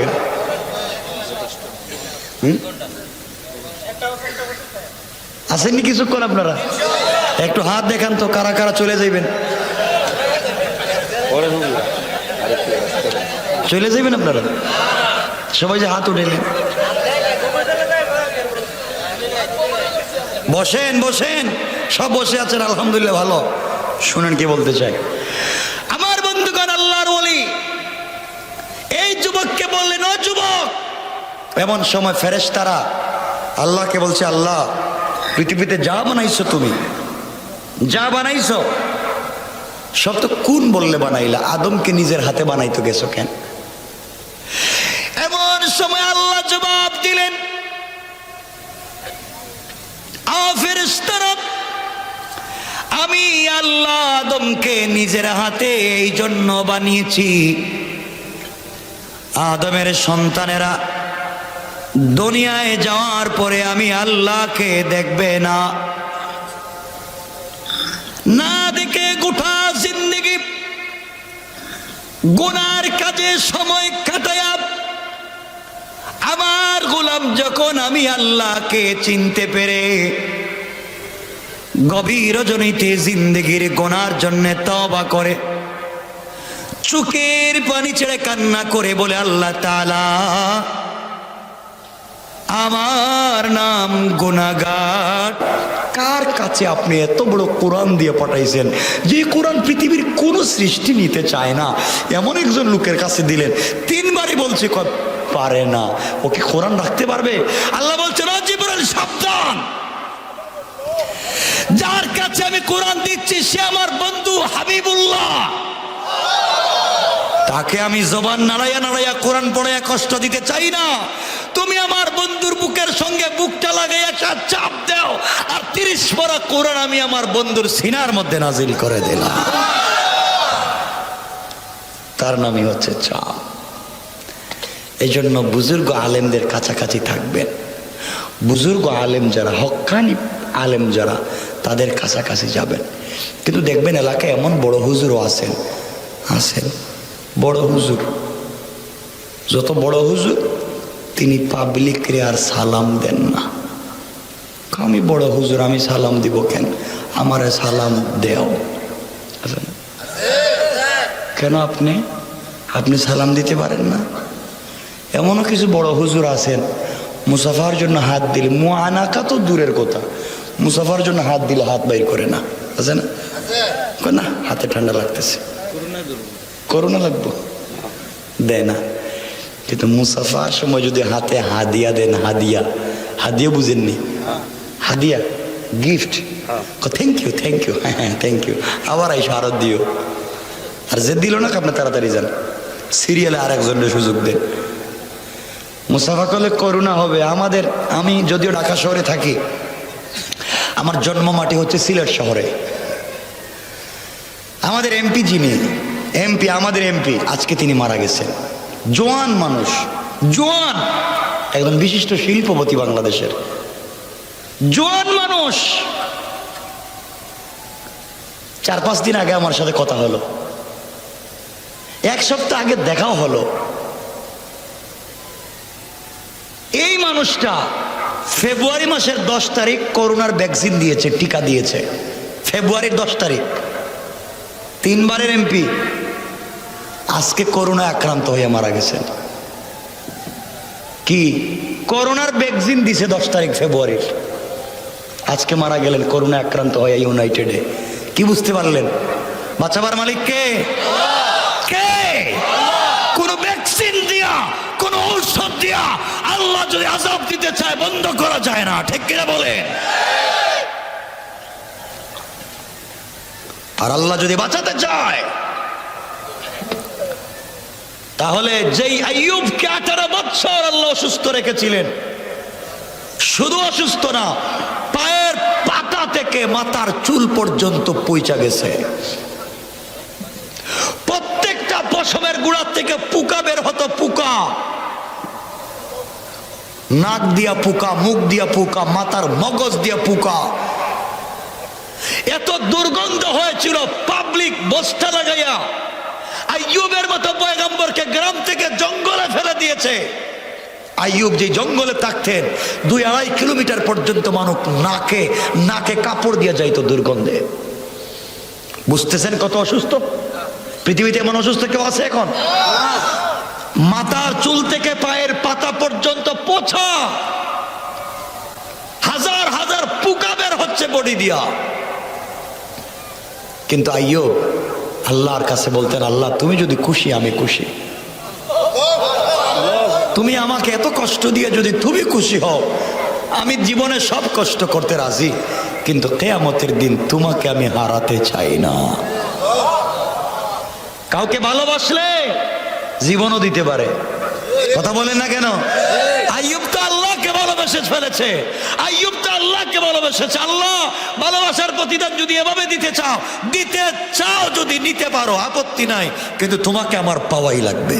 আসেননি কিছুক্ষণ আপনারা? একটু হাত দেখান তো, কারা কারা চলে যাইবেন? চলে যাইবেন আপনারা সবাই, যে হাত উঠেলেন। বসেন বসেন, সব বসে আছেন, আলহামদুলিল্লাহ ভালো। শুনেন কি বলতে চাই। আমার বন্ধুগণ, আল্লাহর ওলি এই যুবককে বললেন, ও যুবক। এমন সময় ফেরেশতারা আল্লাহকে বলছে, আল্লাহ পৃথিবীতে যা বানাইছো, তুমি যা বানাইছো সব তো কোন বললে বানাইলা, আদমকে নিজের হাতে বানাইতো গেছো কেন? এমন সময় আল্লাহ জবাব দিলেন, ফেরেশতারা, আমি আল্লাহ আদমকে নিজের হাতে এই জন্য বানিয়েছি, আদমের সন্তানেরা দুনিয়ায় যাওয়ার পরে আমি আল্লাহকে দেখবে না, না দেখে গোটা জিন্দেগি গুনার কাজে সময় কাটায়া আমার গোলাম যখন আমি আল্লাহকে চিনতে পেরে গভীর রজনীতে জিন্দেগির গুনার জন্য তওবা করে চোখের পানি ছেড়ে কান্না করে বলে, আল্লাহ তাআলা আমার নাম গুনাহগার। কার কাছে আপনি এত বড় কোরআন দিয়ে পাঠাইছেন, যে কোরআন পৃথিবীর কোন সৃষ্টি নিতে চায় না, এমন একজন লোকের কাছে দিলেন। তিনবারই বলছে পারে না, ওকে কোরআন রাখতে পারবে? আল্লাহ বলছেন, ও জিবরাইল সাবধান, যার কাছে আমি কোরআন দিচ্ছি সে আমার বন্ধু হাবিবুল্লাহ, তাকে আমি জবান নাড়াইয়া নাড়াইয়া কোরআন পড়াইয়া কষ্ট দিতে চাই না। তুমি আমার বন্ধুর বুকের সঙ্গে বুকটা লাগাইয়া চাপ দাও, আর 30 পারা কোরআন আমি আমার বন্ধুর সিনার মধ্যে নাজিল করে দিলাম। তার নামই হচ্ছে চাপ। এই জন্য বুজুর্গ আলেমদের কাছাকাছি থাকবেন। বুজুর্গ আলেম যারা, হক্কানি আলেম যারা, তাদের কাছাকাছি যাবেন। কিন্তু দেখবেন এলাকায় এমন বড় হুজুরও আছেন, বড় হুজুর, যত বড় হুজুর তিনি পাবলিকরে আর সালাম দেন না। আমি বড় হুজুর, আমি সালাম দিব কেন? আমারে সালাম দেও। কেন আপনি সালাম দিতে পারেন না? এমনও কিছু বড় হুজুর আছেন, মুসাফার জন্য হাত দিলে, মুআনাকা তো দূরের কথা, মুসাফার জন্য হাত দিলে হাত বাইর করে না, আছে না? না, হাতে ঠান্ডা লাগতেছে, করোনা লাগবো, দেয় না। কিন্তু মুসাফার সময় যদি হাতে হাদিয়া দেন, হাদিয়া বুঝেননি? হাদিয়া গিফট, থ্যাংক ইউ হ্যাঁ থ্যাংক ইউ, আবার আইসো আরো দিও। আর যে দিল না আপনি তাড়াতাড়ি যান, সিরিয়ালে আর একজনের সুযোগ দেন। মুসাফা করলে করুণা হবে। আমি যদিও ঢাকা শহরে থাকি, আমার জন্ম মাটি হচ্ছে সিলেট শহরে। আমাদের এমপি আমাদের এমপি আজকে তিনি মারা গেছেন। জোয়ান মানুষ, জোয়ান, একদম বিশিষ্ট শিল্পপতি বাংলাদেশের, জোয়ান মানুষ। 4-5 দিন আগে আমার সাথে কথা হলো, 1 সপ্তাহ আগে দেখাও হলো। এই মানুষটা ফেব্রুয়ারি মাসের 10 তারিখ করোনার ভ্যাকসিন দিয়েছে, টিকা দিয়েছে। ফেব্রুয়ারির 10 তারিখ, 3 বারের এমপি, আজকে করোনা আক্রান্ত হয়ে মারা গেছেন। কি করোনার ভ্যাকসিন দিছে 10 তারিখ ফেব্রুয়ারির, আজকে মারা গেলেন করোনা আক্রান্ত হয়ে ইউনাইটেডে। কি বুঝতে পারলেন? বাঁচাবার মালিক কে? কোন ভ্যাকসিন দিয়া, কোন ঔষধ দিয়া আল্লাহ যদি আযাব দিতে চায় বন্ধ করা যায় না, ঠিক কিনা বলেন? আর আল্লাহ যদি বাঁচাতে চায়, তাহলে যেই আইয়ুবকে 18 বছর আল্লাহ অসুস্থ রেখেছিলেন, শুধু অসুস্থ না, পায়ের পাতা থেকে মাথার চুল পর্যন্ত পৌঁছা গেছে। প্রত্যেকটা পশমের গুড়ার থেকে পোকা বের হতো, পোকা, নাক দিয়া পোকা, মুখ দিয়া পোকা, মাথার মগজ দিয়া পোকা। এত দুর্গন্ধ হয়েছিল, পাবলিক বস্তা লাগাইয়া আইয়ুবের মতো পয়গম্বরকে গ্রাম থেকে জঙ্গলে ফেলে দিয়েছে। আইয়ুব যে জঙ্গলে থাকতেন, 2-2.5 কিলোমিটার পর্যন্ত মানুষ নাকে কাপড় দিয়ে যাইতো দুর্গন্ধে। বুঝতেছেন কত অসুস্থ? পৃথিবীতে এমন অসুস্থ কেউ আছে এখন? মাথার চুল থেকে পায়ের পাতা পর্যন্ত পোছা, হাজার হাজার পোকা যাচ্ছে বডি দিয়া। কিন্তু আইয়ুব আল্লাহর কাছে বলতেন, আল্লাহ তুমি যদি খুশি আমি খুশি, তুমি আমাকে এত কষ্ট দিয়ে যদি তুমি খুশি হও আমি জীবনে সব কষ্ট করতে রাজি, কিন্তু কিয়ামতের দিন তোমাকে আমি হারাতে চাই না। কাউকে ভালোবাসলে জীবনও দিতে পারে, কথা বলেন না কেন? আইয়ুব তো আল্লাহকে ভালোবেসে ফেলেছে, আইয়ুব তো আল্লাহকে ভালোবেসেছে। আল্লাহ ভালোবাসার প্রতিদান যদি এভাবে দিতে চাও যদি নিতে পারো আপত্তি নাই, কিন্তু তোমাকে আমার পাওয়াই লাগবে।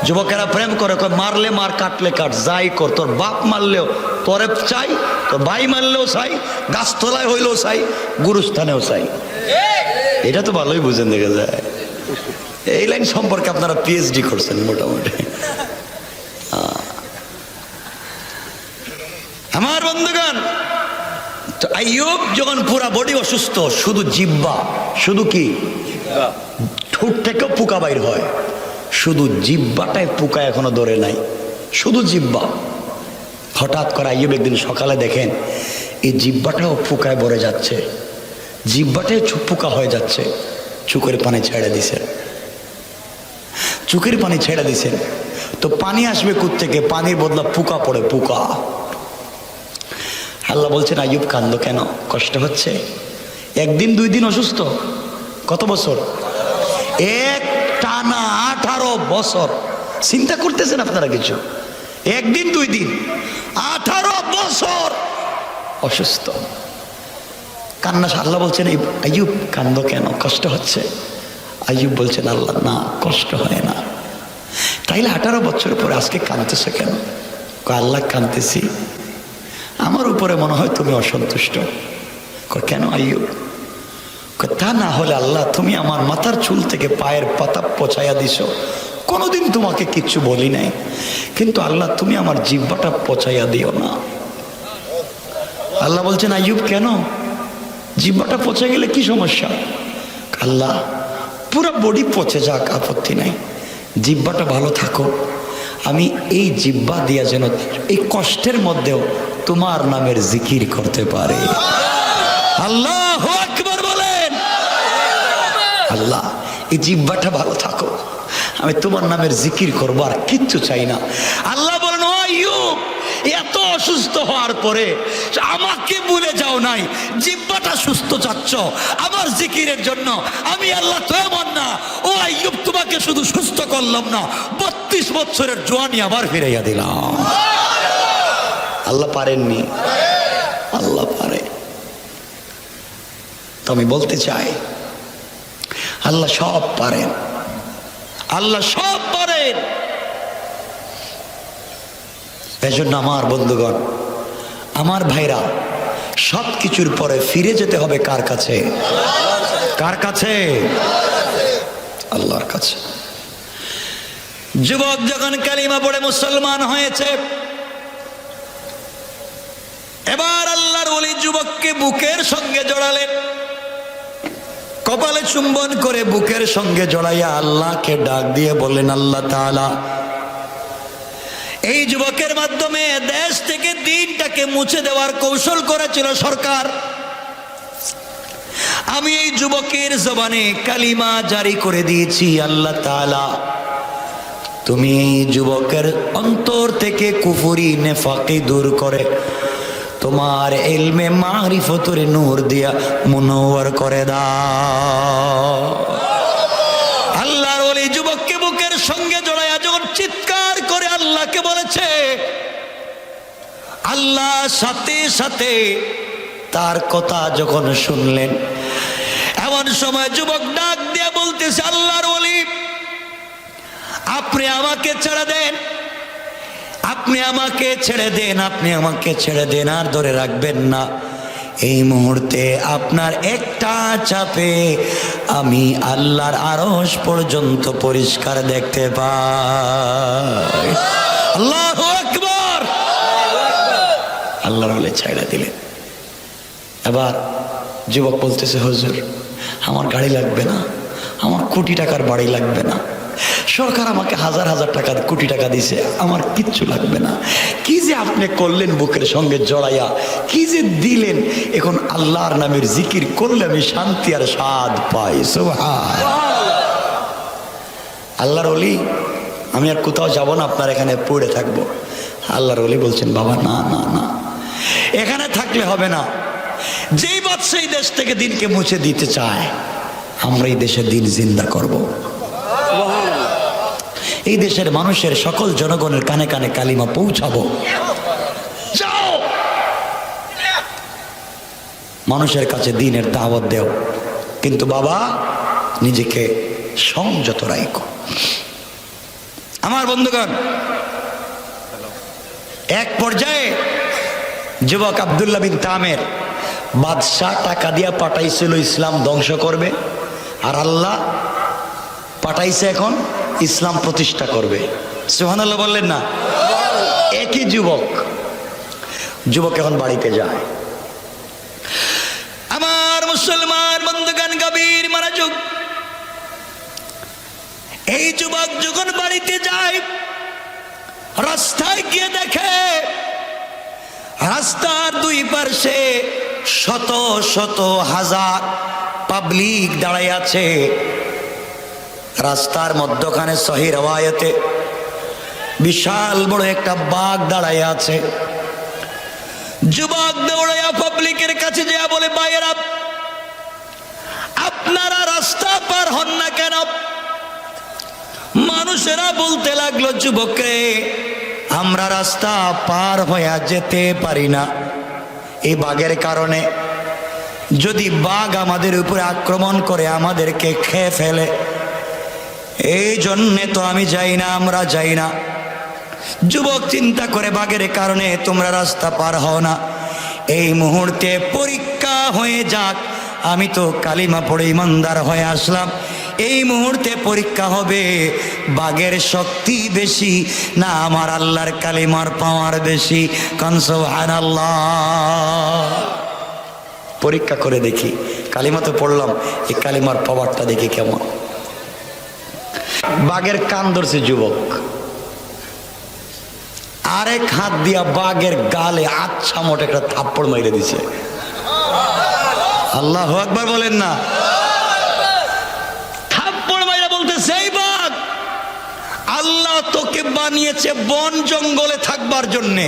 যুবকেরা প্রেম করে, মারলে মার, কাটলে কাট, যাই কর, তোর বাপ মারলেও তোরে চাই, তোর ভাই মারলেও চাই, গাছতলায় হইলেও চাই, গুরুস্থানেও চাই। এটা তো ভালোই বুঝেন, দেখা যায়। এই লাইন সম্পর্কে আপনারা পিএইচডি করছেন মোটামুটি। আমার বন্ধুগণ, তো আইয়ুব যখন পুরা বডি অসুস্থ, শুধু জিহ্বা, শুধু কি ঠোঁট থেকেও পোকা বাইর হয়, শুধু জিহ্বাটায় পোকা এখনো ধরে নাই, শুধু জিহ্বা। হঠাৎ করে আইয়ুব একদিন সকালে দেখেন এই জিহ্বাটাও পোকায় ভরে যাচ্ছে, জিহ্বাটাই পোকা হয়ে যাচ্ছে। চোখের পানি ছেড়ে দিছেন, চোখের পানি ছেড়ে দিছেন, তো পানি আসবে কোত্থেকে? পানির বদলা পোকা পড়ে, পোকা। আল্লাহ বলছেন, আইয়ুব কান্দো কেন? কষ্ট হচ্ছে? একদিন দুই দিন অসুস্থ, কত বছর? এক টানা 18 বছর। চিন্তা করতেছেন আপনারা কিছু? একদিন দুই দিন 18 বছর অসুস্থ, কান্না। আল্লাহ বলছেন, আইয়ুব কান্দো কেন? কষ্ট হচ্ছে? আইয়ুব বলছেন, আল্লাহ না, কষ্ট হয় না। তাইলে 18 বছর পরে আজকে কাঁদতেছে কেন? আল্লাহ কাঁদতেছি, আমার উপরে মনে হয় তুমি অসন্তুষ্ট। কেন আইয়ুব? তা না হলে আল্লাহ তুমি আমার মাথার চুল থেকে পায়ের পাতা পচাইয়া দিছ, কোনোদিন তোমাকে কিচ্ছু বলি নাই, কিন্তু আল্লাহ তুমি আমার জিহ্বাটা পচাইয়া দিও না। আল্লাহ বলছেন, আইয়ুব কেন? জিহ্বাটা পচে গেলে কি সমস্যা? আল্লাহ পুরো বডি পচে যাক, আপত্তি নাই, জিহ্বাটা ভালো থাকো, আমি এই জিহ্বা দিয়া যেন এই কষ্টের মধ্যেও তোমার নামের জিকির করতে পারে। আল্লাহু আকবার বলেন। আল্লাহ এই জিহ্বাটা ভালো থাকো, আমি তোমার নামের জিকির করবো, আর কিচ্ছু চাই না। আল্লাহ বলেন, ও আইয়ুব, এত অসুস্থ হওয়ার পরে আমাকে ভুলে যাও নাই, জিহ্বাটা সুস্থ চাচ্ছ আমার জিকিরের জন্য। আমি আল্লাহ তো এমন না, ও আইয়ুব তোমাকে শুধু সুস্থ করলাম না, 32 বছরের জোয়ানি আবার ফিরাইয়া দিলাম। আল্লাহ পারেননি? আল্লাহ পারে। তো আমি বলতে চাই, আল্লাহ সব পারেন, আল্লাহ সব পারেন। এজন্য আমার বন্ধুগণ, আমার ভাইরা, সব কিছুর পরে ফিরে যেতে হবে কার কাছে? কার কাছে? আল্লাহর কাছে। যুবক যখন কালিমা পড়ে মুসলমান হয়েছে, এবার আল্লাহর ওলি যুবককে বুকের সঙ্গে জড়ালেন, কপালে চুম্বন করে বুকের সঙ্গে জড়াইয়া আল্লাহকে ডাক দিয়ে বললেন, আল্লাহ তাআলা এই যুবকের মাধ্যমে দেশ থেকে দিনটাকে মুছে দেওয়ার কৌশল করেছিল সরকার। আমি এই যুবকের জবানে কালিমা জারি করে দিয়েছি, আল্লাহ তাআলা তুমি এই যুবকের অন্তর থেকে কুফরি নেফাকি দূর করে তোমার ইলমে মারিফতের নূর দিয়া মুনওয়ার করে দাও। আল্লাহর ওলি যুবককে বুকের সঙ্গে জড়াইয়া যখন চিৎকার করে আল্লাহকে বলেছে, আল্লাহ সাথে সাথে তার কথা যখন শুনলেন, এমন সময় যুবক ডাক দিয়ে বলতেছে, আল্লাহর ওলি আপনি আমাকে ছেড়ে দেন, আপনি আমাকে ছেড়ে দেন, আপনি আমাকে ছেড়ে দেন, আর ধরে রাখবেন না। এই মুহূর্তে আপনার একটা চাপে আমি আল্লাহর আরশ পর্যন্ত পরিষ্কার দেখতে পাই। আল্লাহু আকবার। আল্লাহর ওলি ছেড়ে দিলেন। এবার যুবক বলতেছে, হুজুর আমার গাড়ি লাগবে না, আমার কোটি টাকার বাড়ি লাগবে না, সরকার আমাকে হাজার হাজার টাকা কোটি টাকা দিছে, আমার কিচ্ছু লাগবে না, কি যে আপনি করলেন বুকের সঙ্গে জড়াইয়া, কি যে দিলেন, এখন আল্লাহর নামের জিকির করলে আমি শান্তি আর স্বাদ পাই। সুবহান আল্লাহর ওলি, আমি আর কোথাও যাব না, আপনার এখানে পড়ে থাকবো। আল্লাহর ওলি বলছেন, বাবা না না না, এখানে থাকলে হবে না। যেই বাদশা এই দেশ থেকে দিনকে মুছে দিতে চায়, আমরা এই দেশে দিন জিন্দা করব। এই দেশের মানুষের সকল জনগণের কানে কানে কালিমা পৌঁছাবো। যাও মানুষের কাছে দিনের দাওয়াত দেও, কিন্তু বাবা নিজেকে সংযত রাখো। আমার বন্ধুগণ, এক পর্যায়ে যুবক আব্দুল্লাহ বিন তামের বাদশাহ টাকা দিয়া পাঠাইছিল ইসলাম ধ্বংস করবে, আর আল্লাহ পাঠাইছে এখন ইসলাম প্রতিষ্ঠা করবে। সুবহানাল্লাহ বললেন না? একই যুবক এখন বাড়িতে যায়। আমার মুসলমান বন্ধুগণ, গভীর মনোযোগ। এই যুবক যখন বাড়িতে যায়, রাস্তায় গিয়ে দেখে রাস্তার দুই পাশে শত শত হাজার পাবলিক দাঁড়াই আছে। রাস্তার মধ্যখানে সহিহ রওয়ায়াতে বিশাল বড় একটা বাঘ দাঁড়াই আছে। যুবক দৌড়াইয়া পাবলিকের কাছে যা বলে, ভাইয়েরা আপনারা রাস্তা পার হন না কেন? মানুষেরা বলতে লাগলো, যুবকরে আমরা রাস্তা পার হয়ে যেতে পারি না এই বাঘের কারণে। যদি বাঘ আমাদের উপরে আক্রমণ করে আমাদেরকে খেয়ে ফেলে, এই জন্যে তো আমি যাই না, আমরা যাই না। যুবক চিন্তা করে, বাঘের কারণে তোমরা রাস্তা পার হও না, এই মুহূর্তে পরীক্ষা হয়ে যাক। আমি তো কালিমা পড়ে ইমানদার হয়ে আসলাম, এই মুহূর্তে পরীক্ষা হবে বাঘের শক্তি বেশি না আমার আল্লাহর কালিমার পাওয়ার বেশি। কান সুবহানাল্লাহ। পরীক্ষা করে দেখি, কালিমা তো পড়লাম, এই কালিমার পাওয়ারটা দেখি কেমন। বাঘের কান ধরছে যুবক, আরেক হাত দিয়া বাঘের গালে আচ্ছা মোট একটা থাপ্পড় মাইরে দিছে। আল্লাহু আকবার বলেন না? থাপ্পড় মাইরা বলতেছে, এই বাঘ, আল্লাহ তোকে বানিয়েছে বন জঙ্গলে থাকবার জন্যে,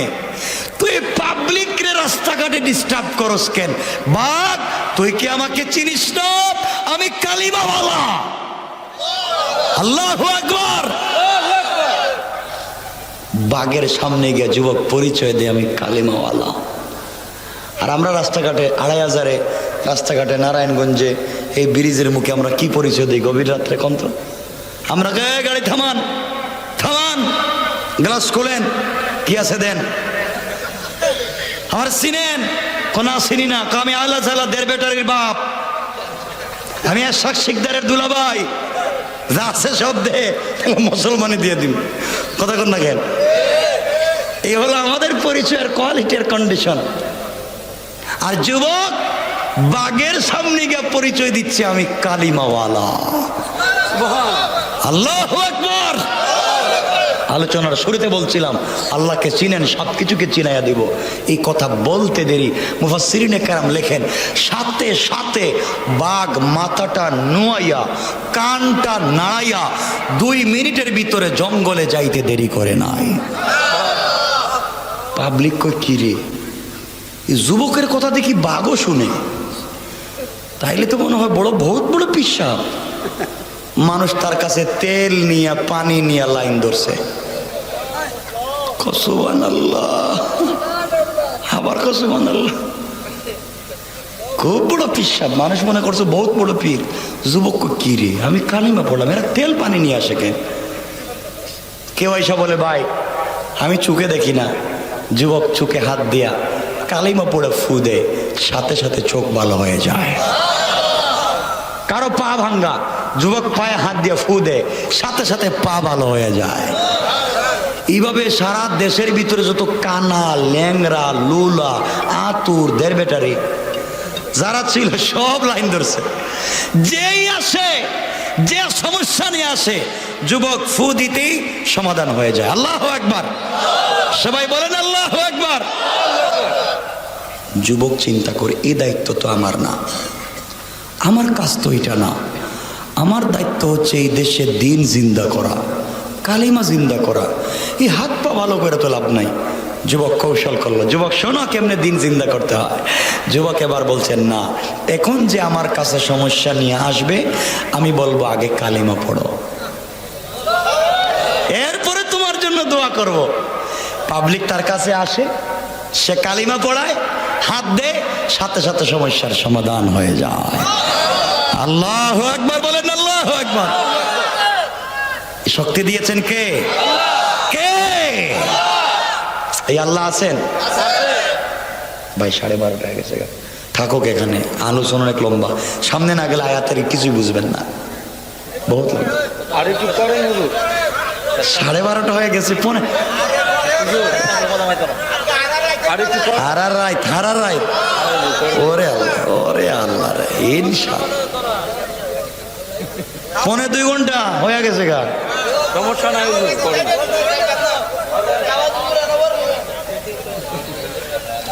তুই পাবলিক রে রাস্তাঘাটে ডিস্টার্ব করস কেন? বাঘ, তুই কি আমাকে চিনিস না? আমি কালিমাওয়ালা। আল্লাহু আকবার। বাঘের সামনে গিয়ে যুবক পরিচয় দেয়, আমি কালিমাওয়ালা। আর আমরা রাস্তাঘাটে 2500-এ রাস্তাঘাটে নারায়ণগঞ্জে এই ব্রিজের মুখে আমরা কি পরিচয় দিই গভীর রাত্রে? কন্ত আমরা গাড়ি থামান, থামান, গ্লাস খুলেন, কি আছে দেন, আমার চিনেন? কোনা চিনি না। আমি আল্লাহ জালা দের বেটারির বাপ, আমি আর শাক শিকদারের দুলাভাই, যা আছে সব দে, মুসলমানি দিয়ে দিন। কথা কন না কেন? এই হলো আমাদের পরিচয়ের কোয়ালিটির কন্ডিশন। আর যুবক বাঘের সামনে গিয়ে পরিচয় দিচ্ছে, আমি কালিমাওয়ালা। আল্লাহু আকবার। আলোচনার শুরুতে বলছিলাম, আল্লাহকে চিনেন, সবকিছুকে চিনাইয়া দিব। এই কথা বলতে দেরি মুফাসসিরিনে কেরাম লেখেন, সাথে সাথে বাঘ মাথাটা নুয়াইয়া কানটা নাড়াইয়া 2 মিনিটের ভিতরে জঙ্গলে যাইতে দেরি করে নাই। পাবলিক কই, কি রে, যুবকের কথা দেখি বাঘও শুনে, তাইলে তো মনে হয় বহুত বড় পিসাব। মানুষ তার কাছে তেল নিয়ে পানি নিয়ে লাইন ধরছে। সুবহানাল্লাহ, আবার সুবহানাল্লাহ। খুব বড় পিসাব। মানুষ মনে করছে বহুত বড় পীর। যুবক কি রে, আমি কালিমা পড়লাম, এরা তেল পানি নিয়ে আসে কেন? কেউ এসে বলে, ভাই আমি চোখে দেখি না। যুবক চোখে হাত দিয়া কালিমা পড়ে ফু দেয়, সাথে সাথে চোখ ভালো হয়ে যায়। কারো পা ভাঙ্গা, যুবক পায়ে হাত দিয়ে ফু দেয়, সাথে সাথে পা ভালো হয়ে যায়। এইভাবে সারা দেশের ভিতরে যত কানা, ল্যাংরা, লুলা, আতুর, দের বেটারি যারা ছিল সব লাইন ধরছে। যেই আসে, যে সমস্যা নিয়ে আসে, যুবক ফু দিতেই সমাধান হয়ে যায়। আল্লাহু আকবার। সবাই বলেন আল্লাহু আকবার। যুবক চিন্তা করে এই দায়িত্ব তো আমার না, আমার কাজ তো এটা না, আমার দায়িত্ব হচ্ছে এই দেশে দিন জিন্দা করা, কালিমা জিন্দা করা। এই হাত পা ভালো করে তো লাভ নাই। যুবক কৌশল করলো, যুবক শোনো কেমনে দিন জিন্দা করতে হয়। যুবক এবার বলছেন না, এখন যে আমার কাছে সমস্যা নিয়ে আসবে আমি বলবো আগে কালিমা পড়ো, এরপরে তোমার জন্য দোয়া করব। পাবলিক তার কাছে আসে, সে কালিমা পড়ায়, হাত দে, সাথে সাথে সমস্যার সমাধান হয়ে যায়। আল্লাহু আকবার বলেন, আল্লাহু আকবার। শক্তি দিয়েছেন কে? কে? এই আল্লাহ আছেন ভাই। 12:30 হয়ে গেছে, থাকুক এখানে, আলোচনা অনেক লম্বা, সামনে না গেলে আয়াতের কিছুই বুঝবেন না, বহুত লম্বা। আর একটু করেন হুজুর, 12:30 হয়ে গেছে, ফোনে ওরে আল্লাহ, ওরে আল্লাহ রে, ইনশাআল্লাহ 1.5 ঘন্টা হয়ে গেছে গা, সমস্যা নাই হুজুর, করেন।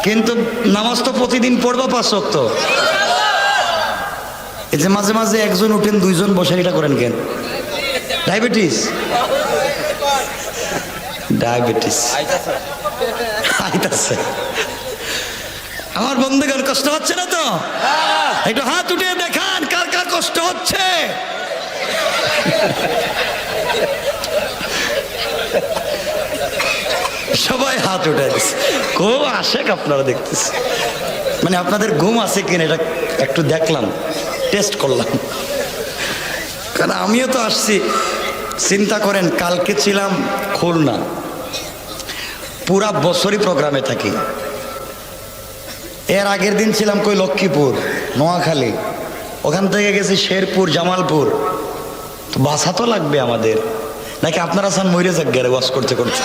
কিন্তু নামাজ তো প্রতিদিন পড়বা 5 ওয়াক্ত। এই যে মাঝে মাঝে একজন উঠেন, 2 জন বসে, এটা করেন কেন? ডায়াবেটিস, ডায়াবেটিস আইতাছে। আমার বন্ধুগণ কষ্ট হচ্ছে না তো? একটু হাত উঠে দেখান কার কার কষ্ট হচ্ছে। সবাই হাত উঠে দিচ্ছে। খুব আশেক আপনারা দেখতেছি, মানে আপনাদের ঘুম আছে কিনা এটা একটু দেখলাম, টেস্ট করলাম। কারণ আমিও তো আসছি। চিন্তা করেন, কালকে ছিলাম খুলনা, পুরা বছরই প্রোগ্রামে থাকি। এর আগের দিন ছিলাম কই লক্ষ্মীপুর, নোয়াখালী, ওখান থেকে গেছি শেরপুর, জামালপুর। তো বাসা তো লাগবে আমাদের, নাকি আপনারা চান মরে যাক গেলে ওয়াশ করতে করতে?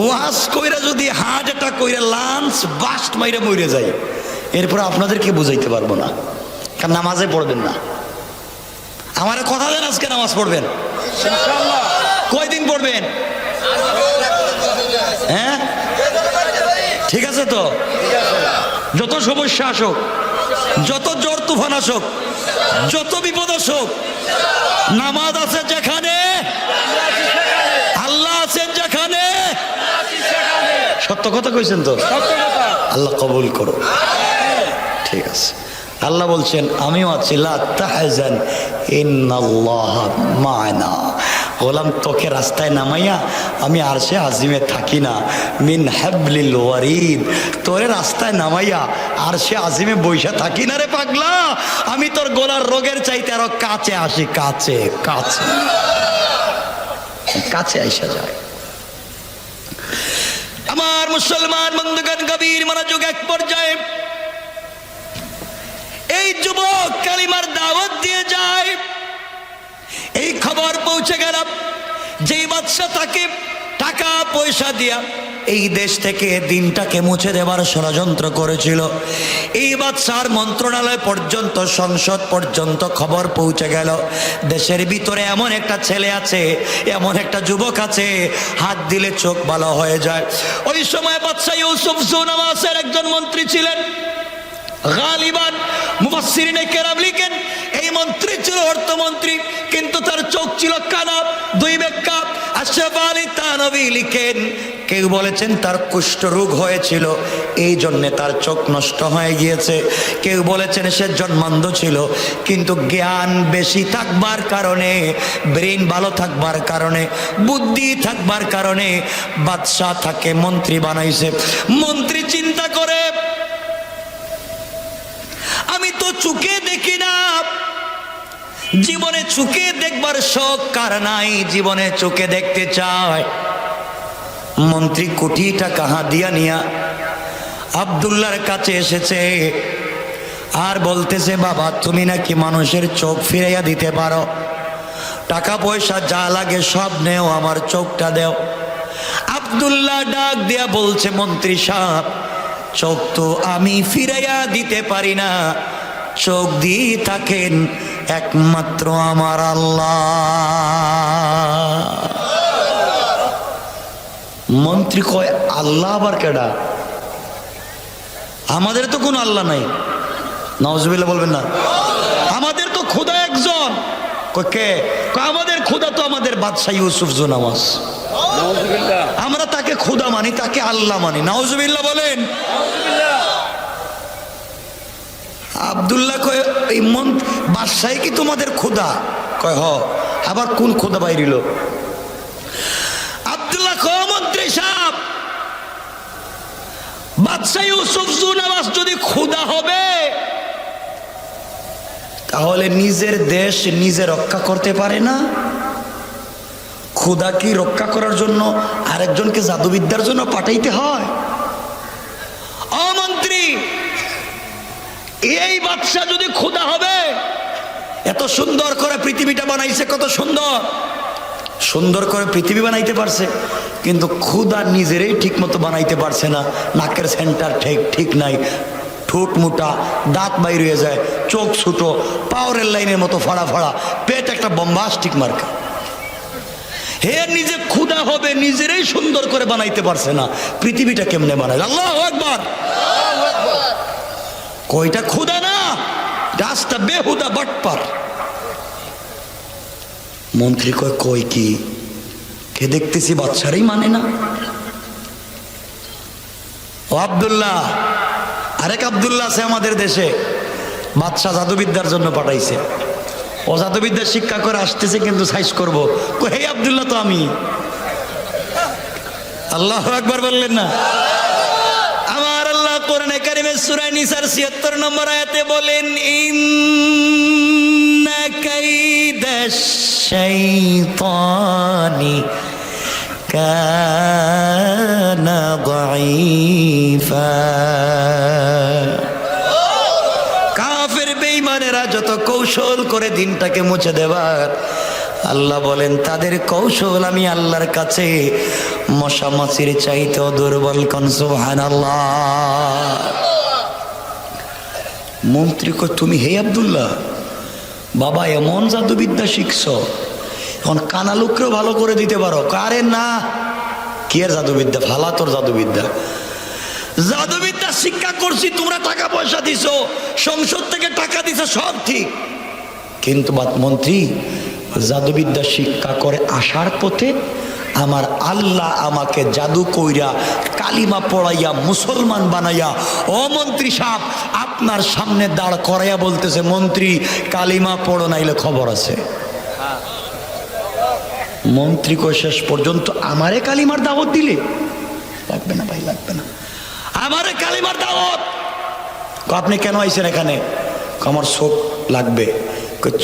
ওয়াশ কইরা যদি হার্ট অ্যাটাক কইরা লাঞ্চ বাস্ট মাইরা মরে যায়, এরপর আপনাদেরকে বুঝাইতে পারবো না, কারণ নামাজে পড়বেন না। আমার কথা দেন আজকে নামাজ পড়বেন ইনশাআল্লাহ। কয়দিন পড়বেন? হ্যাঁ ঠিক আছে তো? যত সমস্যা আসুক, যত জ্বর তুফান আসুক, যত বিপদ আসুক, নামাজ আছে যেখানে, আল্লাহ আছেন যেখানে। সত্য কথা কইছেন তো? আল্লাহ কবুল করো। ঠিক আছে, আল্লাহ বলছেন আমিও আছি, লা তাহজান ইন্নাল্লাহ মা'না। গোলাম তোকে রাস্তায় নামাইয়া আমি আরশে আজিমে থাকি না, মিন হাবলিল ওয়ারিদ, তোরে রাস্তায় নামাইয়া আরশে আজিমে বইসা থাকি না রে পাগলা। আমি তোর গলার রোগের চাইতে আরো কাছে আসি, কাছে কাছে কাছে আইসা যায়। আমার মুসলমান বন্ধুগণ, গভীর মনোযোগ। এক পর্যায়ে এই যুবক কালিমার দাওয়াত দিয়ে যায়, এই খবর পৌঁছে গেল যেই বাদশা তাকে টাকা পয়সা দিয়া এই দেশ থেকে দিনটাকে মুছে দেবার ষড়যন্ত্র করেছিল, এই বাদশার মন্ত্রণালয় পর্যন্ত, সংসদ পর্যন্ত খবর পৌঁছে গেল দেশের ভিতরে এমন একটা ছেলে আছে, এমন একটা যুবক আছে, হাত দিলে চোখ ভালো হয়ে যায়। ওই সময় বাদশা ইউসুফ জুনামাসের একজন মন্ত্রী ছিলেন। গালিবান মুফাসসিরিনে কেরাম লিখেন এই মন্ত্রী ছিল অর্থমন্ত্রী, কিন্তু তার চোখ ছিল কানা। 2 ব্যাখ্যা আশরাফ আলী থানভী লিখেন, কেউ বলেছেন তার কুষ্ঠ রোগ হয়েছিল, এই জন্যে তার চোখ নষ্ট হয়ে গিয়েছে। কেউ বলেছেন সে জন্মান্ধ ছিল, কিন্তু জ্ঞান বেশি থাকবার কারণে, ব্রেন ভালো থাকবার কারণে, বুদ্ধি থাকবার কারণে বাদশাহ তাকে মন্ত্রী বানাইছে। মন্ত্রী চিন্তা করে, আমি তো চোখে দেখি না, জীবনে চোখে দেখবার শখ কার নাই, জীবনে চোখে দেখতে চায়। মন্ত্রী কোটি টাকা হাদিয়া নিয়া আব্দুল্লাহর কাছে এসেছে, আর বলতেছে বাবা তুমি নাকি মানুষের চোখ ফিরাইয়া দিতে পারো, টাকা পয়সা যা লাগে সব নেও, আমার চোখটা দেও। আব্দুল্লাহ ডাক দিয়া বলছে, মন্ত্রী সাহেব চোখ তো আমি ফিরাইয়া দিতে পারি না, চোখ দিয়ে থাকেন একমাত্র আমার আল্লাহ। মন্ত্রী কয় আল্লাহ আবার কেডা? আমাদের তো কোনো আল্লাহ নাই। নাউজুবিল্লাহ বলবেন না। আমাদের তো খোদা একজন। কয় কে? কয় আমাদের খোদা তো আমাদের বাদশাহ ইউসুফ জুনামাজ। নাউজুবিল্লাহ। আমরা তাকে খোদা মানি, তাকে আল্লাহ মানি। নাউজুবিল্লাহ বলেন। আব্দুল্লাহ কয় এই বাদশাহ কি তোমাদের খোদা? কয় হ। আবার কোন খোদা বাইরিল? আব্দুল্লাহ কয় মন্ত্রী সাহেব, বাদশাহ ইউসুফ জুনামাজ যদি খোদা হবে তাহলে নিজের দেশ নিজে রক্ষা করতে পারে না? খোদা কি রক্ষা করার জন্য আরেকজনকে জাদুবিদ্যার জন্য পাঠাইতে হয়? ও মন্ত্রী, এই বাদশা যদি খোদা হবে, এত সুন্দর করে পৃথিবীটা বানাইছে, কত সুন্দর সুন্দর করে পৃথিবী বানাইতে পারছে, কিন্তু খোদা নিজেরই ঠিক মতো বানাইতে পারছে না। নাকের সেন্টার ঠিক নাই, ঠোঁট মোটা, দাঁত বাইর হয়ে যায়, চোখ ছোট, পাওয়ারের লাইনের মতো ফাড়া ফাড়া, পেট একটা বম্বাস্টিক মার্কা। হে নিজে খোদা হবে, নিজেরই সুন্দর করে বানাইতে পারছে না, পৃথিবীটা কেমনে বানায়? আল্লাহু আকবার। কয়টা খোদা না, রাস্তা বেহুদা বাটপার। মন্ত্রী কয় কই কি? কে দেখতেছি বাচ্চারাই মানে না। ও আব্দুল্লাহ, আরেক আব্দুল্লাহ আছে আমাদের দেশে, বাদশা জাদুবিদ্যার জন্য পাঠাইছে। ও জাদুবিদ্যা শিক্ষা করে আসতেছে, কিন্তু সাইজ করবো। হে আব্দুল্লাহ তো আমি। আল্লাহু আকবার বললেন না? আমার আল্লাহ কোরআনে কারিমে সূরা নিসার ৭৬ নম্বর আয়াতে বলেন, ইন্না কাইদাশ শাইতানি কানা দাঈফা। কাফের বেঈমানেরা যত কৌশল করে দিনটাকে মুছে দেবার, আল্লাহ বলেন তাদের কৌশল আমি আল্লাহর কাছে মশা মাছির চাইতেও দুর্বল। কোন সুবহানাল্লাহ। মন্ত্রী কয় তুমি হে আব্দুল্লাহ, বাবা এমন জাদুবিদ্যা শিখছ, এখন কানা লোককেও ভালো করে দিতে পারো? আরে না, কি এর জাদুবিদ্যা? ফালা তোর জাদুবিদ্যা। জাদুবিদ্যা শিক্ষা করছি, তোমরা টাকা পয়সা দিছো, সংসদ থেকে টাকা দিছো, সব ঠিক, কিন্তু মন্ত্রী জাদুবিদ্যা শিক্ষা করে আসার পথে আমার আল্লাহ আমাকে জাদু কইরা কালিমা পড়াইয়া মুসলমান বানাইয়া, ও মন্ত্রী সাহেব আপনার সামনে দাঁড় করাইয়া বলতেছে, মন্ত্রী কালিমা পড়ো নাইলে খবর আছে। মন্ত্রী কই শেষ পর্যন্ত আমারে কালিমার দাওয়াত দিলে? লাগবে না ভাই, লাগবে না, আমারে কালিমার দাওয়াত। আপনি কেন আইছেন এখানে? আমার চোখ লাগবে।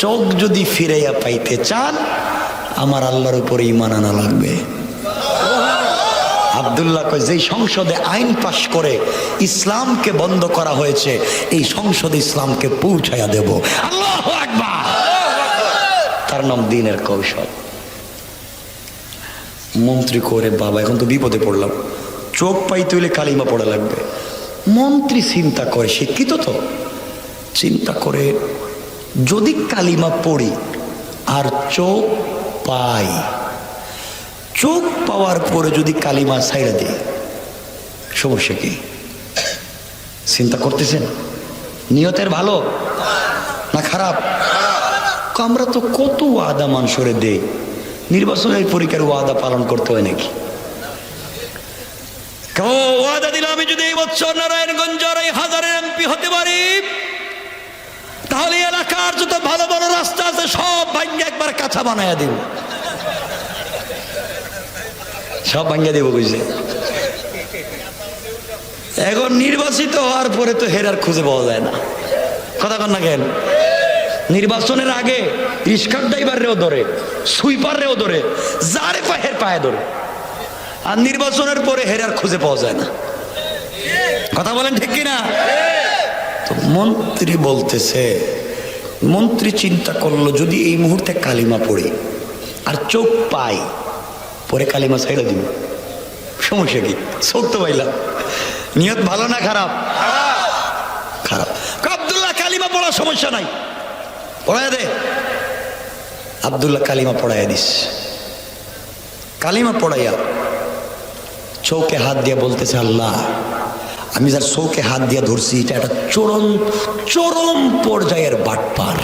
চোখ যদি ফিরাইয়া পাইতে চান, আমার আল্লাহর উপরে ঈমান আনা লাগবে। আব্দুল্লাহ কয় যেই সংসদে আইন পাশ করে ইসলামকে বন্ধ করা হয়েছে, এই সংসদে ইসলামকে পৌঁছাইয়া দেব। আল্লাহু আকবার। তার নাম দ্বীনের কৌশল। মন্ত্রী করে বাবা এখন তো বিপদে পড়লাম, চোখ পাইতে হইলে কালিমা পড়া লাগবে। মন্ত্রী চিন্তা করে, শিক্ষিত তো, চিন্তা করে যদি কালিমা পড়ি আর চোখ পাই, চোখ পাওয়ার পরে যদি কালিমা ছাইড়া দিই, সমস্যা কি? চিন্তা করতেছেন? নিয়তের ভালো না খারাপ? আমরা তো কত ওয়াদা মানুষরে দেই, নির্বাচনের পরীক্ষার ওয়াদা পালন করতে হয় নাকি? ওয়াদা দিলাম আমি যদি এই বছর নারায়ণগঞ্জের 1000 এমপি হতে পারি, তাহলে এলাকার যত ভালো ভালো রাস্তা আছে সব ভাঙ্গে একবার কাঁচা বানাইয়া দিব। সব ভাঙ্গে দেব বুঝছে। এখন নির্বাচিত হওয়ার পরে তো হেরার খুঁজে পাওয়া যায় না। কথা কন না কেন? নির্বাচনের আগে রিক্সার ড্রাইভাররেও ধরে, সুইপাররেও ধরে, যারে পায়ের পায়ে ধরে, আর নির্বাচনের পরে হেরার খুঁজে পাওয়া যায় না। কথা বলেন ঠিক কিনা? তো মন্ত্রী বলতেছে, মন্ত্রী চিন্তা করলো যদি এই মুহূর্তে কালিমা পড়ি আর চোখ পাই, পরে কালিমা ছাইড়া দিব, সমস্যা কি? চোখ তো পাইলাম। নিয়ত ভালো না খারাপ? খারাপ। আব্দুল্লাহ কালিমা পড়ার সমস্যা নাই, পড়ায় দে। আব্দুল্লাহ কালিমা পড়াইয়া দিস। কালিমা পড়াইয়া চৌকে হাত দিয়ে বলতেছে, আল্লাহ আমি যার চৌকে হাত দিয়ে ধরছি এটা একটা চরম চরম পর্যায়ের বাটপার,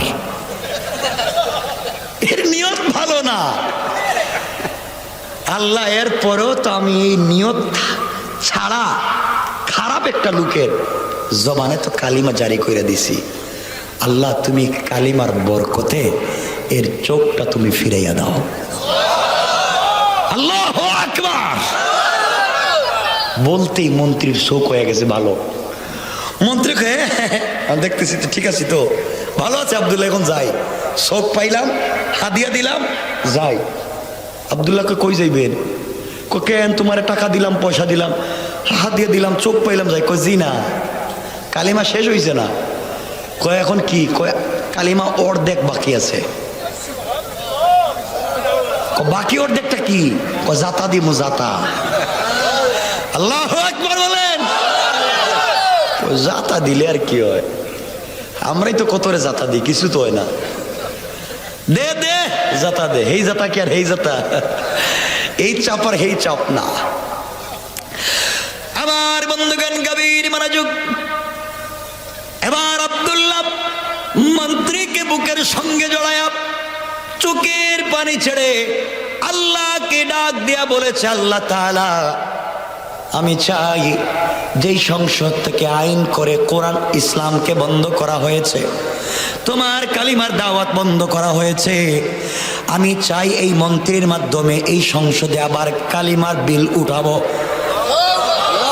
এর নিয়ত ভালো না। আল্লাহ এরপরেও তো আমি এই নিয়ত ছাড়া খারাপ একটা লোকের জবানে তো কালিমা জারি করে দিছি। আল্লাহ তুমি কালিমার বরকতে এর চোখটা তুমি ফিরাইয়া দাও। আল্লাহু আকবার। বলতেই মন্ত্রীর চোখ হয়ে গেছে ভালো। মন্ত্রী আমি দেখতেছি তো ঠিক আছে, তো ভালো আছে আব্দুল্লাহ, এখন যাই। চোখ পাইলাম, হাদিয়া দিলাম, যাই। আব্দুল্লাহকে কই যাইবেন? কেন তোমার টাকা দিলাম, পয়সা দিলাম, হাদিয়া দিলাম, চোখ পাইলাম, যাই। কই জি না, কালিমা শেষ হয়েছে না। কয় এখন কি? কয় কালিমা অর্ধেক বাকি আছে। বাকি অর্ধেকটা কি? কয় জাতা দিমু, জাতা। আল্লাহু আকবার বলেন। জাতা দিলে আর কি হয়? আমরাই তো কতরে জাতা দিই, কিছু তো হয় না। দে দে জাতা দে, হেই জাতা কি আর হেই জাতা? এই চাপ আর হেই চাপ না। আমার বন্ধুগণ গভীর মনোযোগ। এবার আব্দুল্লাহ মন্ত্রীকে বুকের সঙ্গে জড়ায়া চোখের পানি ছেড়ে আল্লাহকে ডাক দিয়া বলেছে, আল্লাহ তাআলা আমি চাই যেই সংসদ থেকে আইন করে কোরআন ইসলামকে বন্ধ করা হয়েছে, তোমার কালিমার দাওয়াত বন্ধ করা হয়েছে, আমি চাই এই মন্ত্রীর মাধ্যমে এই সংসদে আবার কালিমার বিল উঠাবো।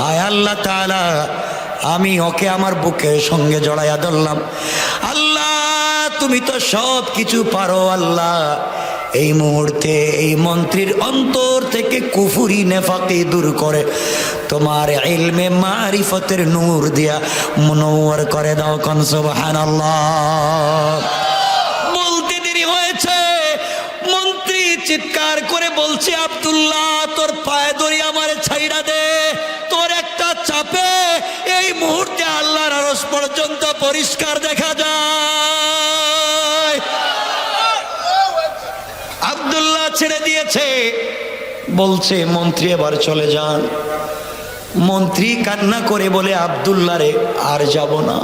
আয় আল্লাহ তাআলা, আমি ওকে আমার বুকের সঙ্গে জড়াইয়া ধরলাম। আল্লাহ তুমি তো সব কিছু পারো। আল্লাহ এই মুহূর্তে এই মন্ত্রীর অন্তর থেকে কুফরি নেফাকি দূর করে তোমার ইলমে মারিফতের নূর দিয়া মুনওয়ার করে দাও। কোন সুবহানাল্লাহ। বলতে দেরি হয়েছে, মন্ত্রী চিৎকার করে বলছে, আব্দুল্লাহ তোর পায়ে ধরি আমারে ছাইড়া দে। তোর একটা চাপে এই মুহূর্তে আল্লাহর আরশ পর্যন্ত পরিষ্কার দেখা যায়। আব্দুল্লাহ ছেড়ে দিয়েছে, বলছে মন্ত্রী এবার চলে যান। মন্ত্রী কান্না করে বলে, আব্দুল্লাহ রে আর যাব না।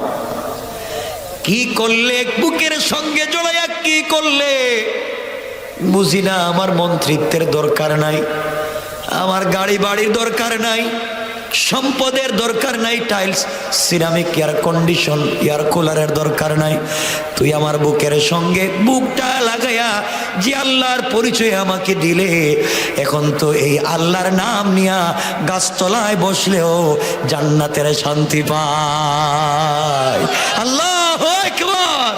কি করলে? বুকের সঙ্গে জড়াইয়া কি করলে? বুঝি না। আমার মন্ত্রিত্বের দরকার নাই, আমার গাড়ি বাড়ির দরকার নাই, সম্পদের দরকার নাই, tiles ceramic air condition air কুলারের দরকার নাই। তুই আমার বুকের সঙ্গে বুকটা লাগাইয়া যে আল্লাহর পরিচয় আমাকে দিলে, এখন তো এই আল্লাহর নাম নিয়া গাছতলায় বসলেও জান্নাতের শান্তি পায়। আল্লাহু আকবার।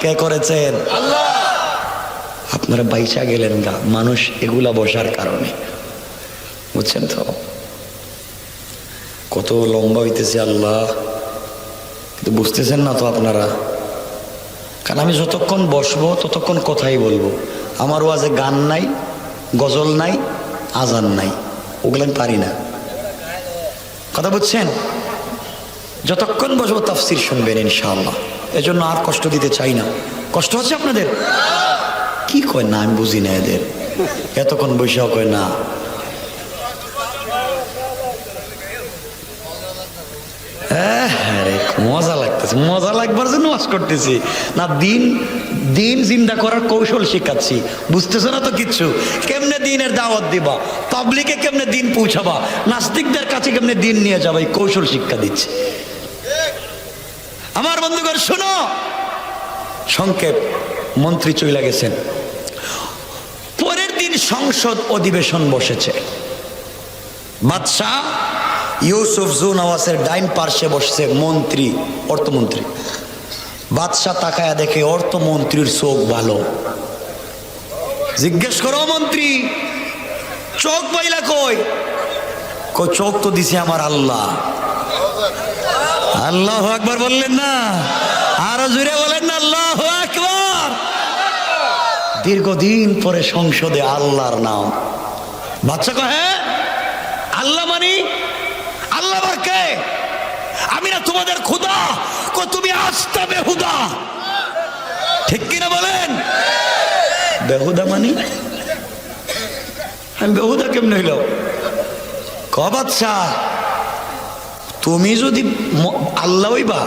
কে করেছেন? আল্লাহ। আপনারা বাইচা গেলেন গা মানুষ এগুলা বসার কারণে, বুঝছেন তো? কত লম্বা হইতেছে আল্লাহ, কিন্তু বুঝতেছেন না তো আপনারা। কারণ আমি যতক্ষণ বসবো ততক্ষণ কথাই বলবো। আমার ওয়াজে গান নাই, গজল নাই, আজান নাই, ওগুলো আমি পারি না। কথা বুঝছেন? যতক্ষণ বসবো তাফসির শুনবেন ইনশাআল্লাহ। এজন্য আর কষ্ট দিতে চাই না। কষ্ট হচ্ছে আপনাদের? কি কয় না আমি বুঝি না এদের। এতক্ষণ বৈশাখ কয় না। মজা লাগতেছে, মজা লাগবার জন্য ওয়াজ করতেছি না। দিন দিন জিন্দা করার কৌশল শেখাচ্ছি, বুঝতেছো না তো কিচ্ছু। কেমনে দিনের দাওয়াত দিবা, পাবলিকে কেমনে দিন পৌঁছাবা, নাস্তিকদের কাছে কেমনে দিন নিয়ে যাবা, এই কৌশল শিক্ষা দিচ্ছি। আমার বন্ধুগণ শোনো, সংক্ষেপ। মন্ত্রী চলে গেছেন। পরের দিন সংসদ অধিবেশন বসেছে। বাদশাহ ইউসুফ জুনওয়াসের ডাইন পার্শ্বে বসছে মন্ত্রী, অর্থমন্ত্রী। বাদশাহ তাকায়া দেখে অর্থমন্ত্রীর চোখ ভালো। জিজ্ঞেস করো মন্ত্রী, চোখ পাইলা কই? কই চোখ তো দিছে আমার আল্লাহ। আল্লাহু আকবার বললেন না? আরো জোরে বলেন না আল্লাহু আকবার। দীর্ঘদিন পরে সংসদে আল্লাহর নাম। বাদশা কয়, হ্যাঁ আল্লাহ মানি? আল্লাহ আবার কে? আমি না তোমাদের খোদা? তুমি আস্তা বেহুদা, ঠিক কিনা বলেন? বেহুদা মানি? আমি বেহুদা কেমনে হইল? বাদশাহ তুমি যদি আল্লাহ হইবা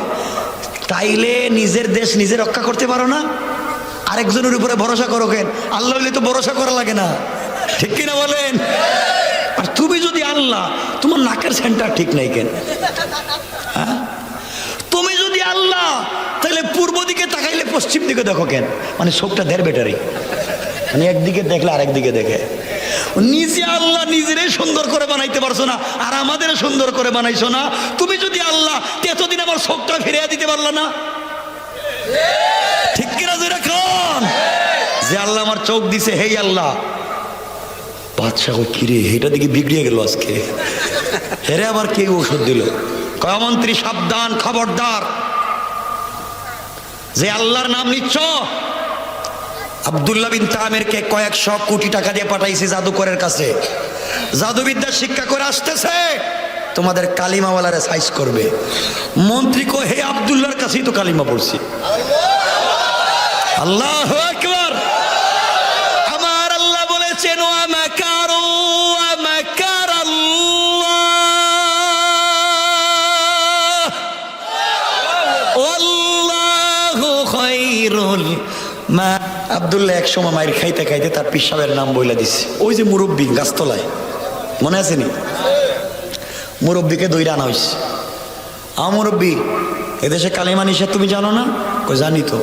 তাইলে নিজের দেশ নিজে রক্ষা করতে পারো না, আরেকজনের উপরে ভরসা করো কেন? আল্লাহ হইলে তো ভরসা করা লাগে না, ঠিক কিনা বলেন? আর তুমি যদি আল্লাহ, তোমার নাকের সেন্টার ঠিক নাই কেন? হ্যাঁ, তুমি যদি আল্লাহ তাহলে পূর্ব দিকে তাকাইলে পশ্চিম দিকে দেখো কেন? মানে চোখটা দেড় বেটারি, মানে একদিকে দেখলে আরেক দিকে দেখে। নিজে আল্লাহ নিজেরাই সুন্দর করে বানাইতে পারছো না, আর আমাদের সুন্দর করে বানাইছো না। তুমি যদি আল্লাহ, এতদিন আমার চোখটা ফিরিয়ে দিতে পারলা না, ঠিক কিনা? যেরকম যে আল্লাহ আমার চোখ দিছে, হেই আল্লাহ। বাদশাহ কিরে এটা দিকে বিগড়িয়ে গেল আজকে, হেরে আবার কে ঔষধ দিল? কয় মন্ত্রী সাবধান, খবরদার, যে আল্লাহর নাম নিচ্ছ। আব্দুল্লাহ বিন তামেরকে কয়েকশো কোটি টাকা দিয়ে পাঠাইছে জাদুকরের কাছে, জাদুবিদ্যা শিক্ষা করে আসতেছে, তোমাদের কালিমাওয়ালারে সাইজ করবে। মন্ত্রী কো হে আব্দুল্লাহর কাছেই তো কালিমা পড়ছি। আল্লাহু আকবার। আমার আল্লাহ বলেছেন ওয়া মাকারু ওয়া মাকারাল্লাহ ওয়াল্লাহু খায়রুল মা। আব্দুল্লাহ এক সময় মায়ের খাইতে খাইতে তার পিসাবের নাম বইলা দিছে। ওই যে মুরব্বী গাছতলায়, মনে আছে নি? মুরব্বীকে দইরা আনা হয়েছে। মুরব্বী, এদেশে কালিমা নিষেধ তুমি জানো না? কই জানি তো।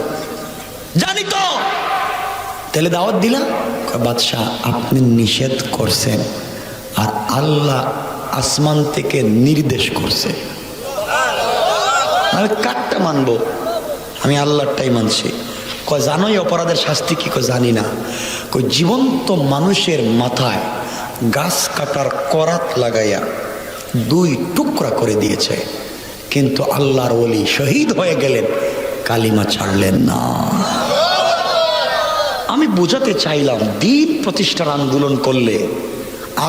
জানি তো, তাহলে দাওয়াত দিলা? বাদশাহ আপনি নিষেধ করছেন আর আল্লাহ আসমান থেকে নির্দেশ করছে, আমি কারটা মানবো? আমি আল্লাহরটাই মানছি। কয় জানো এই অপরাধের শাস্তি কি? কয় জানি না। কই জীবন্ত মানুষের মাথায় গাছ কাটার করাত লাগাইয়া 2 টুকরা করে দিয়েছে, কিন্তু আল্লাহর ওলি শহীদ হয়ে গেলেন, কালিমা ছাড়লেন না। আমি বোঝাতে চাইলাম দিন প্রতিষ্ঠার আন্দোলন করলে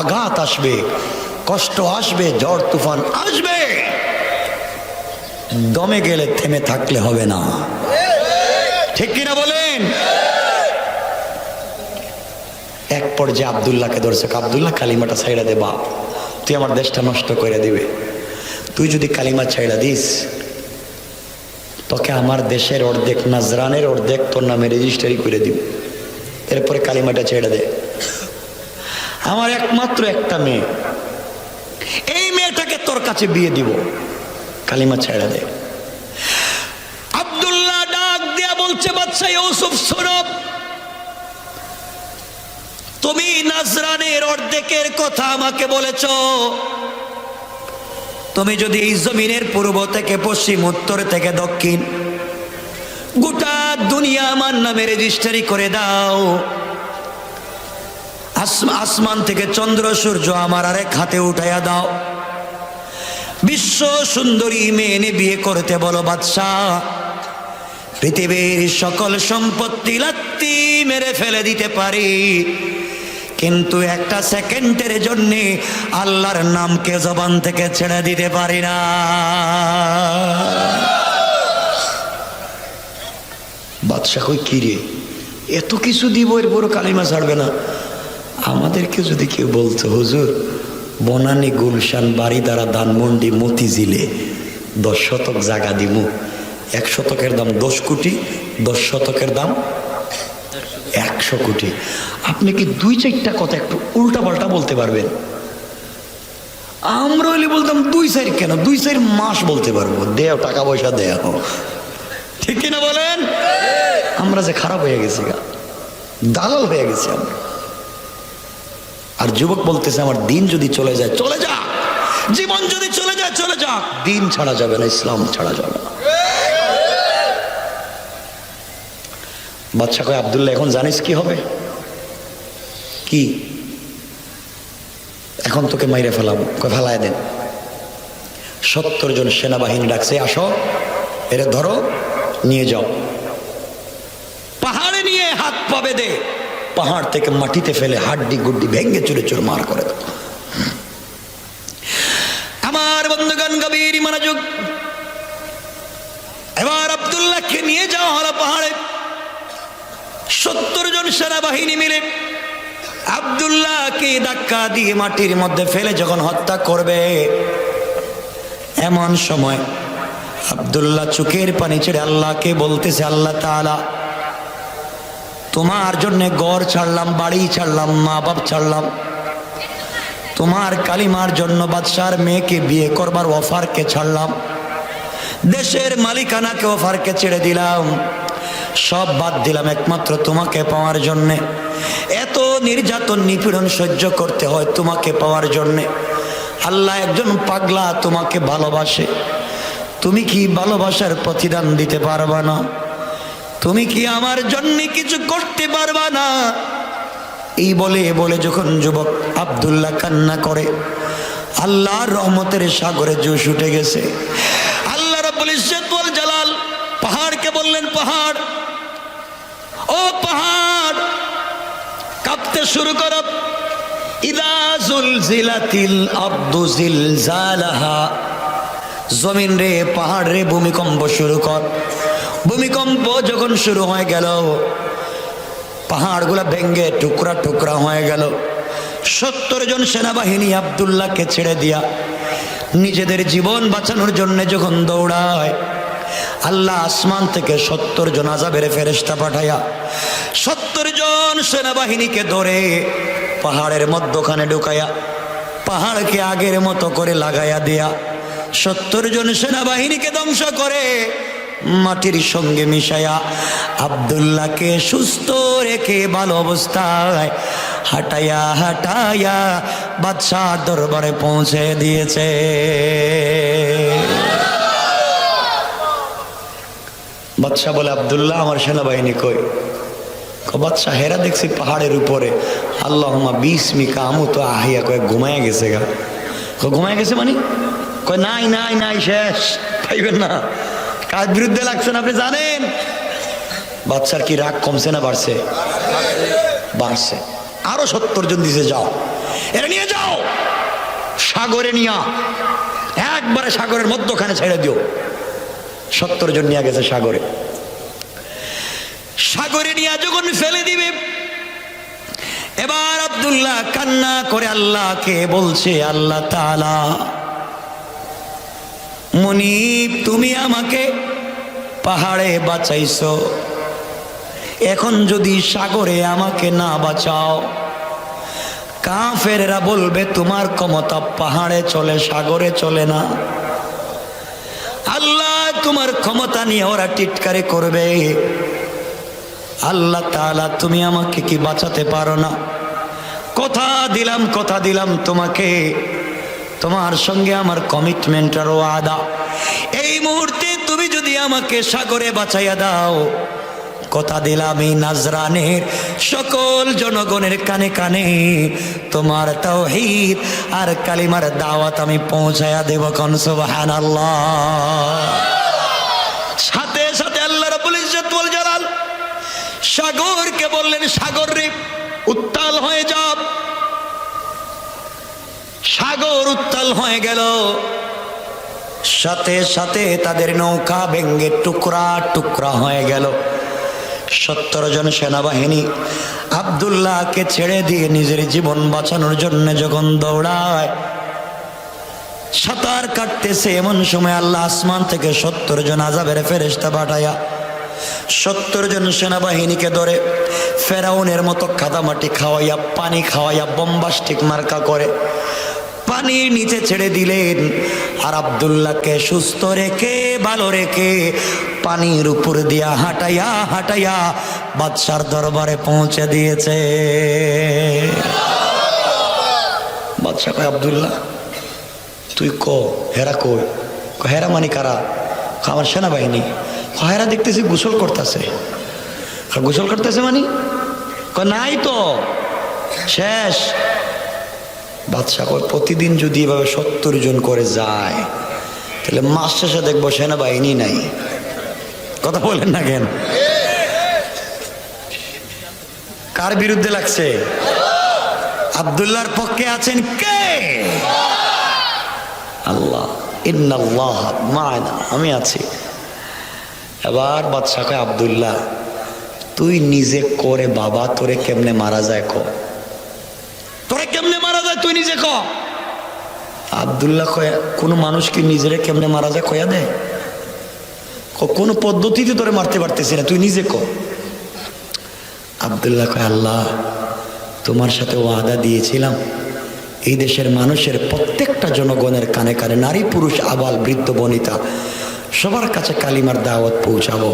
আঘাত আসবে, কষ্ট আসবে, ঝড় তুফান আসবে, দমে গেলে থেমে থাকলে হবে না, ঠিক কিনা বলেন? এক পর্যায়ে আব্দুল্লাহকে ধরছে, আব্দুল্লাহ কালিমাটা ছাইড়া দে বাপ, তুই আমার দেশটা নষ্ট করে দিবে। তুই যদি কালিমা ছাইড়া দিস, তোকে আমার দেশের অর্ধেক নাজরানের অর্ধেক তোর নামে রেজিস্ট্রি করে দিব। এরপরে কালিমাটা ছেড়ে দে। আমার একমাত্র একটা মেয়ে, এই মেয়েটাকে তোর কাছে বিয়ে দিব, কালিমা ছেড়ে দে। আব্দুল্লাহ ডাক দিয়া বলছে, বাদশা ইউসুফ শোনো, তুমি নাজরানের অর্ধেকের কথা আমাকে বলেছ, তুমি যদি এই জমিনের পূর্ব থেকে পশ্চিম, উত্তর থেকে দক্ষিণ গোটা দুনিয়া আমার নামে রেজিস্ট্রি করে দাও, আসমান থেকে চন্দ্র সূর্য আমার আরেক হাতে উঠাইয়া দাও, বিশ্ব সুন্দরী মেয়ে বিয়ে করতে বলো বাদশাহ, পৃথিবীর সকল সম্পত্তি লাত্তি মেরে ফেলে দিতে পারি, কিন্তু একটা সেকেন্ডের জন্য আল্লাহর নামকে জবান থেকে ছেড়ে দিতে পারি না। বাদশা কই কি রে, এত কিছু দিব এরপর কালিমা ছাড়বে না? আমাদেরকে যদি কেউ বলতো হুজুর বনানী, গুলশান, বাড়িদারা, ধানমন্ডি, মতিঝিলে 10 শতক জায়গা দিব, 1 শতকের দাম 10 কোটি, 10 শতকের দাম 100 কোটি, আপনি কি 2-4টা কথা একটু উল্টা পাল্টা বলতে পারবেন? আমরা হইলে বলতাম 2-4 কেন, 2-4 মাস বলতে পারবো, দেও টাকা পয়সা দেও, ঠিক কিনা বলেন? আমরা যে খারাপ হয়ে গেছি, দালাল হয়ে গেছি আমরা। আর যুবক বলতেছে আমার দিন যদি চলে যায় চলে যাক, জীবন যদি চলে যায় চলে যাক, দিন ছাড়া যাবে না, ইসলাম ছাড়া যাবে না। বাদশা কয় আব্দুল্লাহ এখন জানিস কি হবে? কি? এখন তোকে মাইরে ফেলাবো। কয় ফেলায় দেন। 70 জন সেনাবাহিনী ডাকছে, আসো এরে ধরো নিয়ে যাও, পাহাড়ে নিয়ে হাত পা বেঁধে পাহাড় থেকে মাটিতে ফেলে হাড্ডি গুড্ডি ভেঙ্গে চুরে চুর মার করে দাও। আমার বন্ধুগণ গভীর মনোযোগ, এবার আব্দুল্লাহকে নিয়ে যাওয়া হলো পাহাড়ে। 70 জন সেনাবাহিনী মিলে আব্দুল্লাহকে ধাক্কা দিয়ে মাটির মধ্যে ফেলে যখন হত্যা করবে, এমন সময় আব্দুল্লাহ চোখের পানি ছেড়ে আল্লাহকে বলতেছে, আল্লাহ তাআলা, তোমার জন্য ঘর ছাড়লাম, বাড়ি ছাড়লাম, মা বাপ ছাড়লাম, তোমার কালিমার জন্য বাদশার মেয়েকে বিয়ে করবার অফারকে ছাড়লাম, দেশের মালিকানাকে অফারকে ছেড়ে দিলাম, সব বাদ দিলাম একমাত্র তোমাকে পাওয়ার জন্যে। এত নির্যাতন নিপীড়ন সহ্য করতে হয় তোমাকে পাওয়ার জন্যে। আল্লাহ একজন পাগলা তোমাকে ভালোবাসে, তুমি কি ভালোবাসার প্রতিদান দিতে পারবা না? তুমি কি আমার জন্য কিছু করতে পারবা না? এই বলে বলে যখন যুবক আব্দুল্লাহ কান্না করে, আল্লাহর রহমতের সাগরে জোশ উঠে গেছে। আল্লাহ রাব্বুল ইজ্জত ওয়াল জালাল পাহাড়কে বললেন, পাহাড়, ও পাহাড়, কাঁপতে শুরু করো। ইযা যুলজিলাতিল আরদু জিলজালাহা, জমিন রে, পাহাড় রে, ভূমিকম্প শুরু কর। ভূমিকম্প যখন শুরু হয়ে গেল, পাহাড়গুলা ভেঙ্গে টুকরা টুকরা হয়ে গেল। 70 জন সেনাবাহিনী আব্দুল্লাহকে ছেড়ে দিয়া নিজেদের জীবন বাঁচানোর জন্য যখন দৌড়ায়, আল্লাহ আসমান থেকে 70 জন আযাবের ফেরেশতা পাঠায়া 70 জন সেনাবাহিনীকে ধরে পাহাড়ের মধ্যখানে ঢুকায়া পাহাড়কে আগের মতো করে লাগাইয়া দিয়া 70 জন সেনাবাহিনীকে ধ্বংস করে মাটির সঙ্গে মিশায়া আব্দুল্লাহকে সুস্থ রেখে ভালো অবস্থায় হাঁটাইয়া হাঁটাইয়া বাদশাহ দরবারে পৌঁছে দিয়েছে। বাদশাহ বলে, আব্দুল্লাহ, আমার সেনাবাহিনী কই? বাদশাহ, হেরা দেখছি পাহাড়ের উপরে। আল্লাহুম্মা বিসমিকা আমুতু আহিয়া, কয় ঘুমায় গেছে গা। ঘুমায় গেছে মানে? কয় নাই নাই নাই, শেষ, পাইবেন না। কার বিরুদ্ধে লাগছেন আপনি জানেন? বাদশার কি রাগ কমছে না বাড়ছে? বাড়ছে। আরো 70 জন দিছে, যাও এরা নিয়ে যাও সাগরে, নিয়া একবারে সাগরের মধ্যখানে ছেড়ে দিও। 70 জন নিয়ে গেছে সাগরে। সাগরে নিয়ে যখন ফেলে দিবে, এবার আব্দুল্লাহ কান্না করে আল্লাহকে বলছে, আল্লাহ তাআলা, মুনিব, তুমি আমাকে পাহাড়ে বাঁচাইছো, এখন যদি সাগরে আমাকে না বাঁচাও, কাফেররা বলবে তোমার ক্ষমতা পাহাড়ে চলে, সাগরে চলে না। আল্লাহ, তোমার ক্ষমতা নিয়ে ওরা টিটকারি করবে। আল্লাহ তাআলা, তুমি আমাকে কি বাঁচাতে পারো না? কথা দিলাম তোমাকে, তোমার সঙ্গে আমার কমিটমেন্ট আর ওয়াদা, এই মুহূর্তে তুমি যদি আমাকে সাগরে বাঁচাইয়া দাও, কথা দিলাম এই নাজরানের সকল জনগণের কানে কানে তোমার তাওহীদ আর কালিমার দাওয়াত আমি পৌঁছায়া দেব। কোন সুবহানাল্লাহ। সাথে সাথে আল্লাহ রাব্বুল ইজ্জত ওয়াল জালাল সাগরকে বললেন, সাগর রে, উত্তাল হয়ে যাও। সাগর উত্তাল হয়ে গেল, সাথে সাথে তাদের নৌকা ভেঙ্গে টুকরা টুকরা হয়ে গেল। 70 জন সেনাবাহিনী আব্দুল্লাহকে ছেড়ে দিয়ে নিজের জীবন বাঁচানোর জন্য যখন দৌড়ায়, সাঁতার কাটতেছে, এমন সময় আল্লাহ আসমান থেকে 70 জন আযাবের ফেরেশতা পাঠায়া 70 জন সেনাবাহিনীকে ধরে ফেরাউনের মতো কাদামাটি খাওয়াইয়া, পানি খাওয়াইয়া, বোম্বাস্টিক মার্কা করে পানির নিচে ছেড়ে দিলেন। আর আব্দুল্লাহকে সুস্থ রেখে ভালো রেখে পানির উপর দিয়া হাঁটাইয়া হাঁটাইয়া বাদশার দরবারে পৌঁছে দিয়েছে। বাদশা কয়, আব্দুল্লাহ, তুই হেরা কই? হেরা মানি কারা? আমার সেনাবাহিনী। হেরা দেখতেছি গোসল করতেছে। গোসল করতেছে মানে? নাই তো, শেষ। বাদশা কয়, প্রতিদিন যদি এভাবে 70 জন করে যায়, তাহলে মাস শেষে দেখবো সেনাবাহিনী নাই। কথা বলেন না কেন? কার বিরুদ্ধে লাগছে? আব্দুল্লাহর পক্ষে আছেন কে? আল্লাহ। ইন্নাল্লাহ মা'ানা, আমি আছি। এবার বাদশা কয়, আব্দুল্লাহ, তুই নিজে করে বাবা, তোরে কেমনে মারা যায় কো? যায় তুই নিজে ক। আব্দুল্লাহ কয়া কোনো মানুষ কি নিজেরে কেমনে মারা যায় কয়া দেয়? কোনো পদ্ধতিতে তোরে মারতে পারতেছি না, তুই নিজে ক। আব্দুল্লাহ কয় আল্লাহ তোমার সাথে ওয়াদা দিয়েছিলাম এই দেশের মানুষের প্রত্যেকটা জনগণের কানে কানে, নারী পুরুষ আবাল বৃদ্ধ বনিতা সবার কাছে কালিমার দাওয়াত পৌঁছাবো,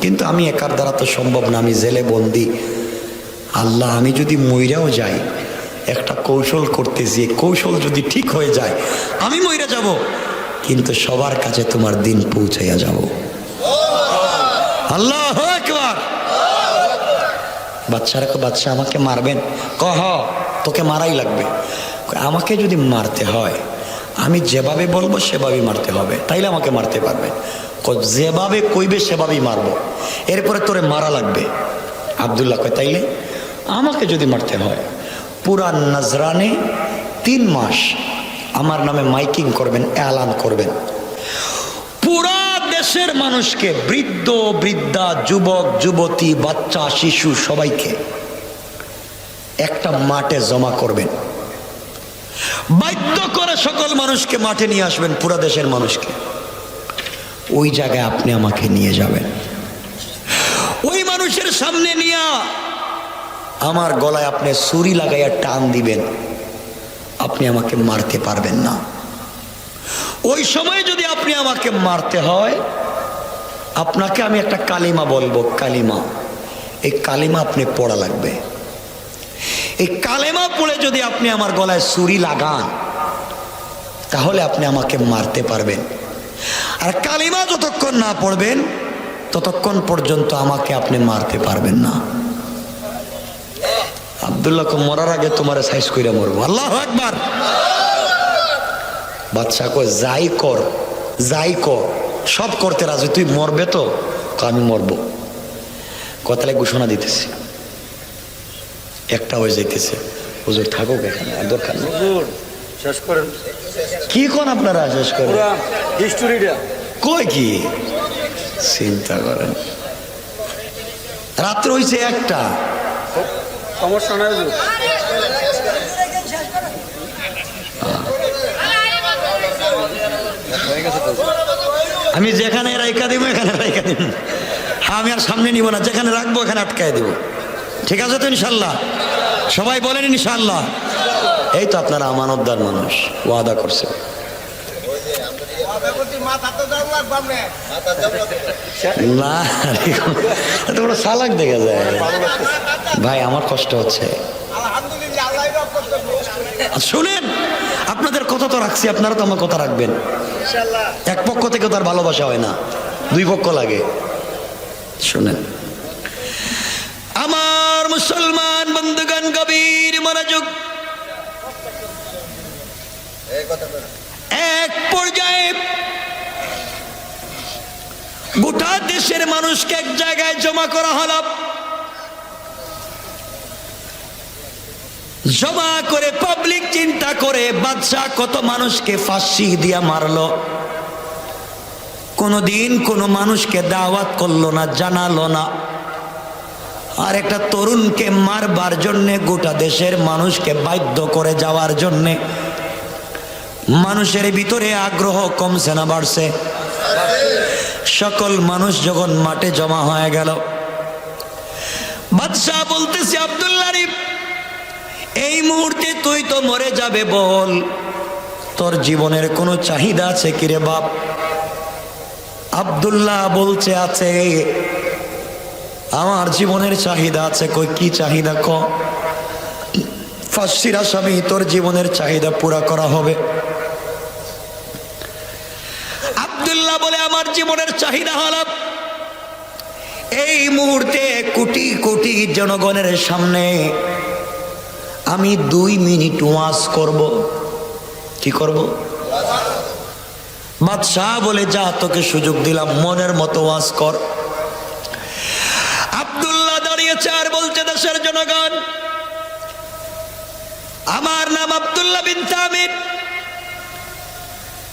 কিন্তু আমি একার দ্বারা তো সম্ভব না, আমি জেলে বন্দি। আল্লাহ আমি যদি মইরাও যাই, একটা কৌশল করতেছি, কৌশল যদি ঠিক হয়ে যায় আমি মইরা যাব, কিন্তু সবার কাছে তোমার দিন পৌঁছাইয়া যাব। আল্লাহু আকবার। বাচ্চারা কো বাচ্চা আমাকে মারবেন? কহ তোকে মারাই লাগবে। আমাকে যদি মারতে হয় আমি যেভাবে বলবো সেভাবেই মারতে হবে, তাইলে আমাকে মারতে পারবে। যেভাবে কইবে সেভাবেই মারবো, এরপরে তোরে মারা লাগবে। আব্দুল্লাহ কয় তাইলে আমাকে যদি মারতে হয় পুরা নজরানে 3 মাস আমার নামে মাইকিং করবেন, এলান করবেন, পুরা দেশের মানুষকে, বৃদ্ধ বৃদ্ধা, যুবক যুবতী, বাচ্চা শিশু সবাইকে একটা মাঠে জমা করবেন, বাধ্য করে সকল মানুষকে মাঠে নিয়ে আসবেন, পুরা দেশের মানুষকে। ওই জায়গায় আপনি আমাকে নিয়ে যাবেন, ওই মানুষের সামনে নিয়ে আমার গলায় আপনি ছুরি লাগাইয়া টান দিবেন, আপনি আমাকে মারতে পারবেন না। ওই সময় যদি আপনি আমাকে মারতে হয় আপনাকে আমি একটা কালিমা বলবো, কালিমা, এই কালিমা আপনি পড়া লাগবে। এই কালেমা পড়ে যদি আপনি আমার গলায় ছুরি লাগান তাহলে আপনি আমাকে মারতে পারবেন, আর কালিমা যতক্ষণ না পড়বেন ততক্ষণ পর্যন্ত আমাকে আপনি মারতে পারবেন না। আব্দুল্লাহ মরার আগে তোমার সাইজ কইরা মরবো। আল্লাহু আকবার। বাদশা কয় যাই কর, যাই কর, সব করতে রাজি, তুই মরবে তো? আমি মরবো। কথালে ঘোষণা দিতেছি, একটা হয়ে যাইতেছে। হুজুর থাকুক এখানে, আর দরকার নেই। হুজুর শেষ করেন। কি কোন আপনারা শেষ করেন? পুরা হিস্টোরিটা কই কি চিন্তা করেন, রাত্র হইছে একটা। সমস্যা নাই হুজুর। আমি যেখানে রাইখা দিব এখানে রাইখা দিব, আমি আর সামনে নিব না, যেখানে রাখবো এখানে আটকায় দিব। ঠিক আছে তো ইনশাল্লাহ? সবাই বলেন ইনশাল্লাহ। এই তো আপনারা আমানতদার মানুষ, ওয়াদা করছে। না এত বড় সালাক দেখা যায় ভাই, আমার কষ্ট হচ্ছে। শুনেন, আপনাদের কথা তো রাখছি, আপনারা তো আমার কথা রাখবেন। এক পক্ষ থেকে তো আর ভালোবাসা হয় না, 2 পক্ষ লাগে। শুনেন আমার মুসলমান বন্ধুগণ, গভীর মনোযোগ। এক পর্যায়ে গোটা দেশের মানুষকে এক জায়গায় জমা করা হলো। জমা করে পাবলিক চিন্তা করে বাদশা কত মানুষকে ফাঁসি দিয়া মারলো, কোনদিন কোনো মানুষকে দাওয়াত করলো না, জানালো না। আর একটা তরুণকে মারবার জন্যে গোটা দেশের মানুষকে বাধ্য করে যাওয়ার জন্যে মানুষের ভিতরে আগ্রহ কমছে না বাড়ছে? সকল মানুষ যখন মাঠে জমা হয়ে গেল, বাদশা বলতেছে আব্দুল্লাহ রে, এই মুহূর্তে তুই তো মরে যাবে, বল তোর জীবনের কোনো চাহিদা আছে কিরে বাপ? আব্দুল্লাহ বলছে আছে, আমার জীবনের চাহিদা আছে। কই কি চাহিদা ক? ফাঁসির আসামি, তোর জীবনের চাহিদা পুরা করা হবে। আব্দুল্লাহ বলে আমার জীবনের চাহিদা হলো এই মুহূর্তে কোটি কোটি জনগণের সামনে আমি 2 মিনিট ওয়াজ করব। কি করব? বাদশাহ বলে যা, তোকে সুযোগ দিলাম, মনের মতো ওয়াজ কর। আব্দুল্লাহ দাঁড়িয়েছে আর বলছে, দেশের জনগণ, আমার নাম আব্দুল্লাহ বিন তামির,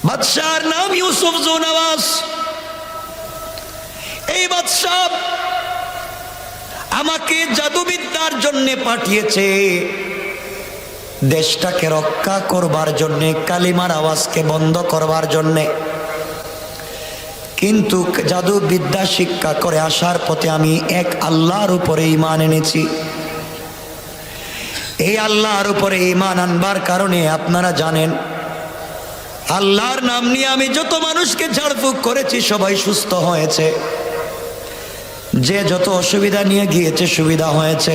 বাদশার নাম ইউসুফ জুনওয়াজ। এই বাদশাহ আমাকে জাদুবিদ্যার জন্য পাঠিয়েছে। দেশটাকে রক্ষা করবার জন্যে, কালিমার আওয়াজকে বন্ধ করবার জন্যে। কিন্তু জাদু বিদ্যা শিক্ষা করে আসার পথে আমি এক আল্লাহর উপরে ঈমান এনেছি। এই আল্লাহর উপরে ঈমান আনবার কারণে আপনারা জানেন, আল্লাহর নাম নিয়ে আমি যত মানুষকে ঝাড়ফুঁক করেছি সবাই সুস্থ হয়েছে। যে যত অসুবিধা নিয়ে গিয়েছে সুবিধা হয়েছে।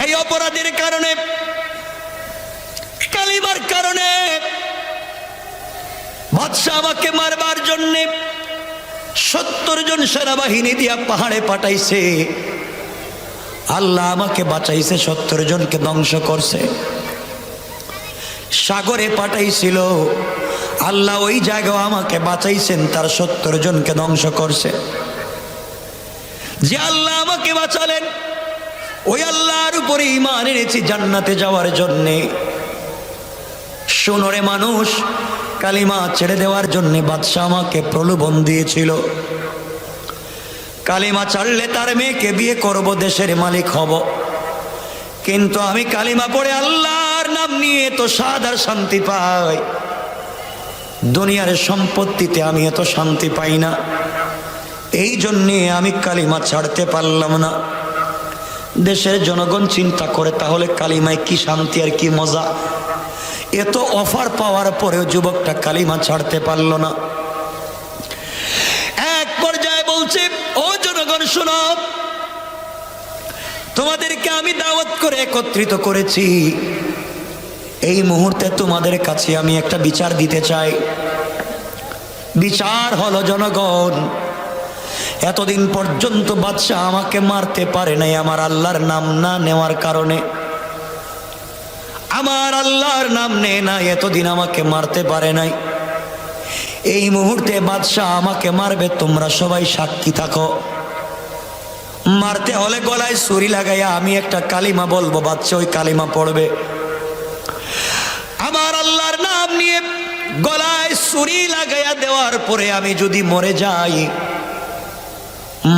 এই অপরাধের কারণে, কালিমার কারণে বাদশা আমাকে মারবার জন্যে 70 জন সেনাবাহিনী দিয়া পাহাড়ে পাঠাইছে। আল্লাহ আমাকে বাঁচাইছে, 70 জনকে ধ্বংস করছে। সাগরে পাঠাইছিল, আল্লাহ ওই জায়গায় আমাকে বাঁচাইছেন, তার 70 জনকে ধ্বংস করছে। যে আল্লাহ আমাকে বাঁচালেন ওই আল্লাহর উপরে ঈমান এনেছি জান্নাতে যাওয়ার জন্যে। শোনো রে মানুষ, কালিমা ছেড়ে দেওয়ার জন্যে বাদশাহ আমাকে প্রলোভন দিয়েছিল। কালিমা ছাড়লে তার মেয়েকে বিয়ে করব, দেশের মালিক হব। কিন্তু আমি কালিমা পড়ে আল্লাহর নাম নিয়ে তো স্বাদ আর শান্তি পাই, দুনিয়ার সম্পত্তিতে আমি এত শান্তি পাই না। এই জন্যে আমি কালিমা ছাড়তে পারলাম না। দেশের জনগণ চিন্তা করে, তাহলে কালিমায় কি শান্তি আর কি মজা। এত অফার পাওয়ার পরেও যুবকটা কালিমা ছাড়তে পারল না। এক পর্যায়ে বলছে, ও জনগণ শোনো, তোমাদেরকে আমি দাওয়াত করে একত্রিত করেছি। এই মুহূর্তে তোমাদের কাছে আমি একটা বিচার দিতে চাই। বিচার হলো, জনগণ, এতদিন পর্যন্ত বাদশাহ আমাকে মারতে পারে নাই আমার আল্লাহর নাম না নেওয়ার কারণে। আমার আল্লাহর নাম নেয় না, এতদিন আমাকে মারতে পারে নাই। এই মুহূর্তে বাদশাহ আমাকে মারবে, তোমরা সবাই সাক্ষী থাকো। মারতে হলে গলায় ছুরি লাগাইয়া আমি একটা কালিমা বলবো, বাদশাহ ওই কালিমা পড়বে। আমার আল্লাহর নাম নিয়ে গলায় ছুরি লাগাইয়া দেওয়ার পরে আমি যদি মরে যাই,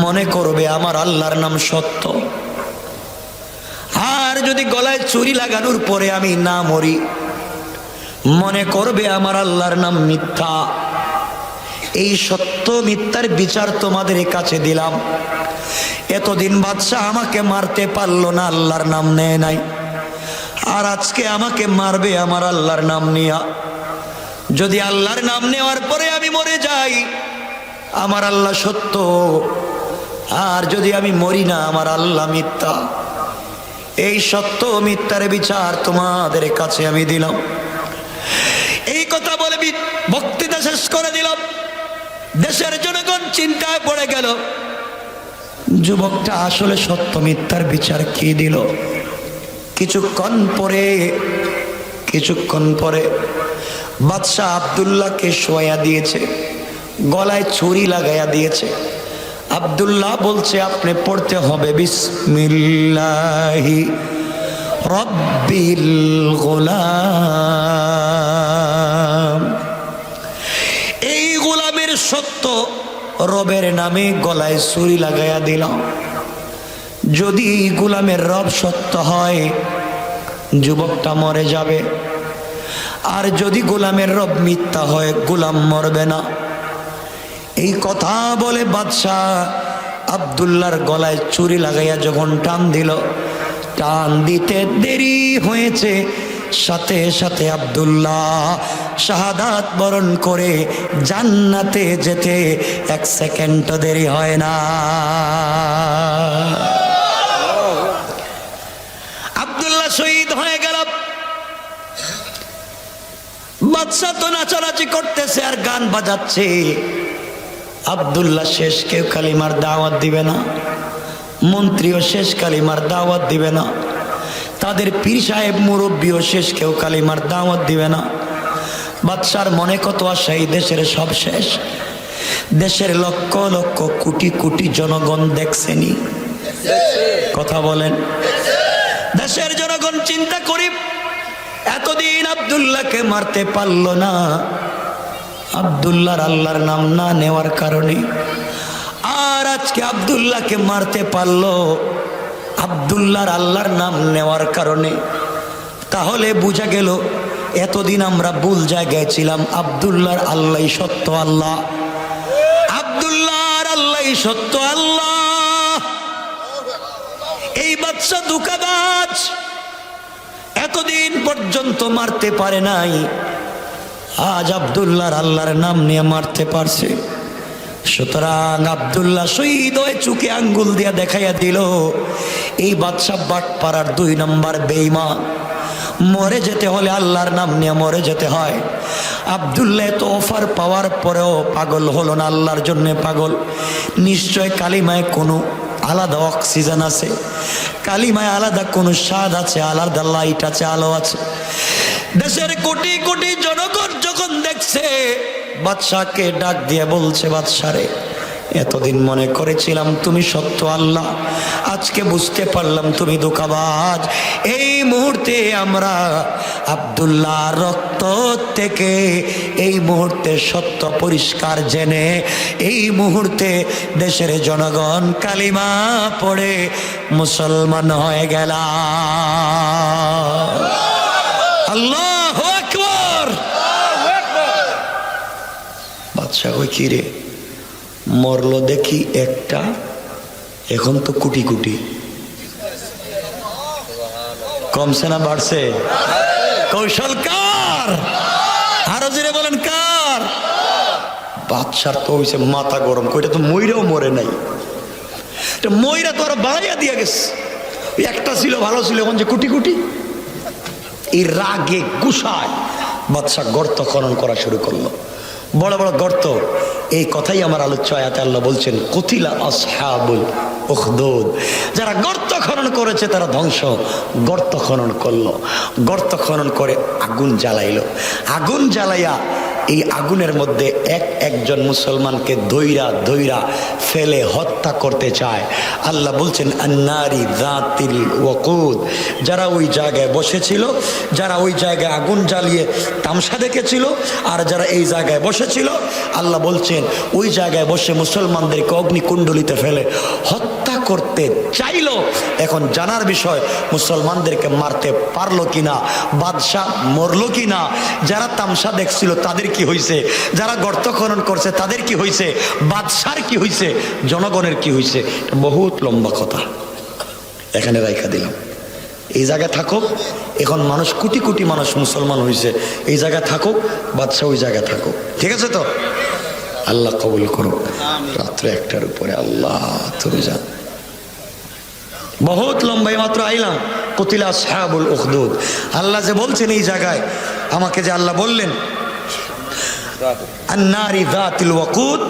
মনে করবে আমার আল্লাহর নাম সত্য। আর যদি গলায় ছুরি লাগানোর পরে আমি না মরি, মনে করবে আমার আল্লাহর নাম মিথ্যা। এই সত্য মিথ্যার বিচার তোমাদের কাছে দিলাম। এতদিন বাদশাহ আমাকে মারতে পারলো না, আল্লাহর নাম নেয় নাই, আর আজকে আমাকে মারবে আমার আল্লাহর নাম নিয়া। যদি আল্লাহর নাম নেওয়ার পরে আমি মরে যাই, আমার আল্লাহ সত্য, আর যদি আমি মরি না, আমার আল্লাহ মিথ্যা। এই সত্য মিথ্যার বিচার তোমাদের কাছে আমি দিলাম। এই কথা বলে বক্তৃতা শেষ করে দিলাম। দেশের জনগণ চিন্তায় পড়ে গেল, যুবকটা আসলে সত্য মিথ্যার বিচার কি দিল। কিছুক্ষণ পরে বাদশাহ আব্দুল্লাহকে শোয়া দিয়েছে, গলায় ছুরি লাগাইয়া দিয়েছে। আব্দুল্লাহ বলছে, আপনি পড়তে হবে বিসমিল্লাহি রব্বিল গোলাম। এই গোলামের সত্য রবের নামে গলায় ছুরি লাগাইয়া দিলাম। যদি গোলামের রব সত্য হয়, যুবকটা মরে যাবে। আর যদি গোলামের রব মিথ্যা হয়, গোলাম মরবে না। এই কথা বলে বাদশাহ আব্দুল্লাহর গলায় ছুরি লাগাইয়া যখন টান দিল, টান দিতে দেরি হয়েছে, সাথে সাথে আব্দুল্লাহ শাহাদাত বরণ করে জান্নাতে যেতে 1 সেকেন্ড দেরি হয় না। আব্দুল্লাহ শহীদ হয়ে গেল। বাদশা তো নাচানাচি করতেছে আর গান বাজাচ্ছে। আব্দুল্লাহ শেষ কেউ কালিমার দাওয়াত দিবে না, মন্ত্রীও শেষ কালিমার দাওয়াত দিবে না, তাদের পীর সাহেব মুরব্বীও শেষ কেউ কালিমার দাওয়াত দিবে না। বাদশার মনে কত আশা, এই দেশের সব শেষ। দেশের লক্ষ লক্ষ কোটি কোটি জনগণ দেখছেনি, কথা বলেন। দেশের জনগণ চিন্তা করি, এতদিন আব্দুল্লাহকে মারতে পারল না, আব্দুল্লাহর আল্লাহর নাম না নেওয়ার কারণে। আর আজকে আব্দুল্লাহকে মারতে পারলো আব্দুল্লাহর আল্লাহর নাম নেওয়ার কারণে। তাহলে বোঝা গেল এতদিন আমরা ভুল জায়গায় ছিলাম। আব্দুল্লাহর আল্লাহ সত্য আল্লাহ, আব্দুল্লাহর আল্লাহ সত্য আল্লাহ। এই বাদশা ধোঁকাবাজ, এতদিন পর্যন্ত মারতে পারে নাই, আজ আব্দুল্লাহর আল্লাহর নাম নিয়ে মারতে পারছে। সুতরাং আব্দুল্লাহ শহীদ হয়ে চুকে আঙ্গুল দিয়া দেখাইয়া দিল এই বাদশা বাটপাড়ার 2 নম্বর বেঈমান। মরে যেতে হলে আল্লাহর নাম নিয়ে মরে যেতে হয়। আব্দুল্লাহ তো অফার পাওয়ার পরেও পাগল হলো না, আল্লাহর জন্য পাগল। নিশ্চয় কালিমায় কোনো আলাদা অক্সিজেন আছে, কালিমায় আলাদা কোনো স্বাদ আছে, আলাদা লাইট আছে, আলো আছে। দেশের কোটি কোটি জনগণ যখন দেখছে, বাদশাকে ডাক দিয়ে বলছে, বাদশারে এতদিন মনে করেছিলাম তুমি সত্য আল্লাহ, আজকে বুঝতে পারলাম তুমি ধোঁকাবাজ। এই মুহূর্তে আমরা আব্দুল্লাহ রক্ত থেকে এই মুহূর্তে সত্য পরিষ্কার জেনে এই মুহূর্তে দেশের জনগণ কালিমা পড়ে মুসলমান হয়ে গেল। আল্লাহু আকবার। বাদশা কই কি রে, মরলো দেখি একটা, এখন তো কোটি কোটি। কমছে না বাড়ছে? কৌশল কার? আরো জোরে বলেন কার? বাদশার তো হইছে মাথা গরম, কইটা তো মইরাও মরে নাই, এটা মইরা তো আরো বাড়াইয়া দিয়া গেছে। একটা ছিল ভালো ছিল, এখন যে কোটি কোটি। এই রাগে গুসায় বাদশা গর্ত খনন করা শুরু করলো, বড় বড় গর্ত। এই কথাই আমার আলোচ্য আয়াতে আল্লাহ বলছেন, কুতিলা আসহাবুল উখদুদ, যারা গর্ত খনন করেছে তারা ধ্বংস। গর্ত খনন করলো, গর্ত খনন করে আগুন জ্বালাইলো। আগুন জ্বালাইয়া এই আগুনের মধ্যে একজন মুসলমানকে দইরা দইরা ফেলে হত্যা করতে চায়। আল্লাহ বলছেন আন্নারি যাতিল ওয়াকুদ, যারা ওই জায়গায় বসেছিল, যারা ওই জায়গায় আগুন জ্বালিয়ে তামসা দেখেছিল, আর যারা এই জায়গায় বসেছিল, আল্লাহ বলছেন ওই জায়গায় বসে মুসলমানদেরকে অগ্নিকুণ্ডলিতে ফেলে হত্যা করতে চাইল। এখন জানার বিষয়, মুসলমানদেরকে মারতে পারলো কিনা, বাদশাহ মরলো কিনা, যারা তামসা দেখছিল তাদের কি হয়েছে, যারা গর্ত খনন করছে তাদের কি হয়েছে, বাদশার কি হয়েছে, জনগণের কি হয়েছে, বহুত লম্বা কথা, এখানে রাইখা দিলাম। এই জায়গায় থাকুক, এখন মানুষ কোটি কোটি মানুষ মুসলমান হয়েছে, এই জায়গায় থাকুক, বাদশাহ ওই জায়গায় থাকুক। ঠিক আছে তো? আল্লাহ কবুল করুক। রাত্রে 1টার উপরে আল্লাহ তুমি জান, বহুত লম্বাই মাত্র আইলাম। কুতিলা আসহাবুল উখদুদ, আল্লাহ যে বলছেন এই জায়গায় আমাকে, যে আল্লাহ বললেন আন্নারি যাতিল ওয়াকুদ,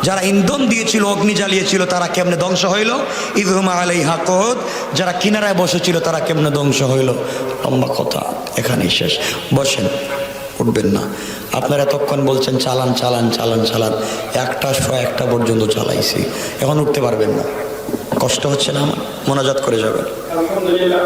যারা ইন্ধন দিয়েছিল, অগ্নি জ্বালিয়েছিল, তারা কেমনে ধ্বংস হইল। ইযহুম আলাইহা কুদ, যারা কিনারায় বসেছিল তারা কেমনে ধ্বংস হইল। লম্বা কথা, এখানেই শেষ। বসেন, উঠবেন না। আপনারা এতক্ষণ বলছেন চালান চালান চালান চালান, 1টা পর্যন্ত চালাইছি, এখন উঠতে পারবেন না। কষ্ট হচ্ছে না আমার? মোনাজাত করে যাবেন। আলহামদুলিল্লাহ।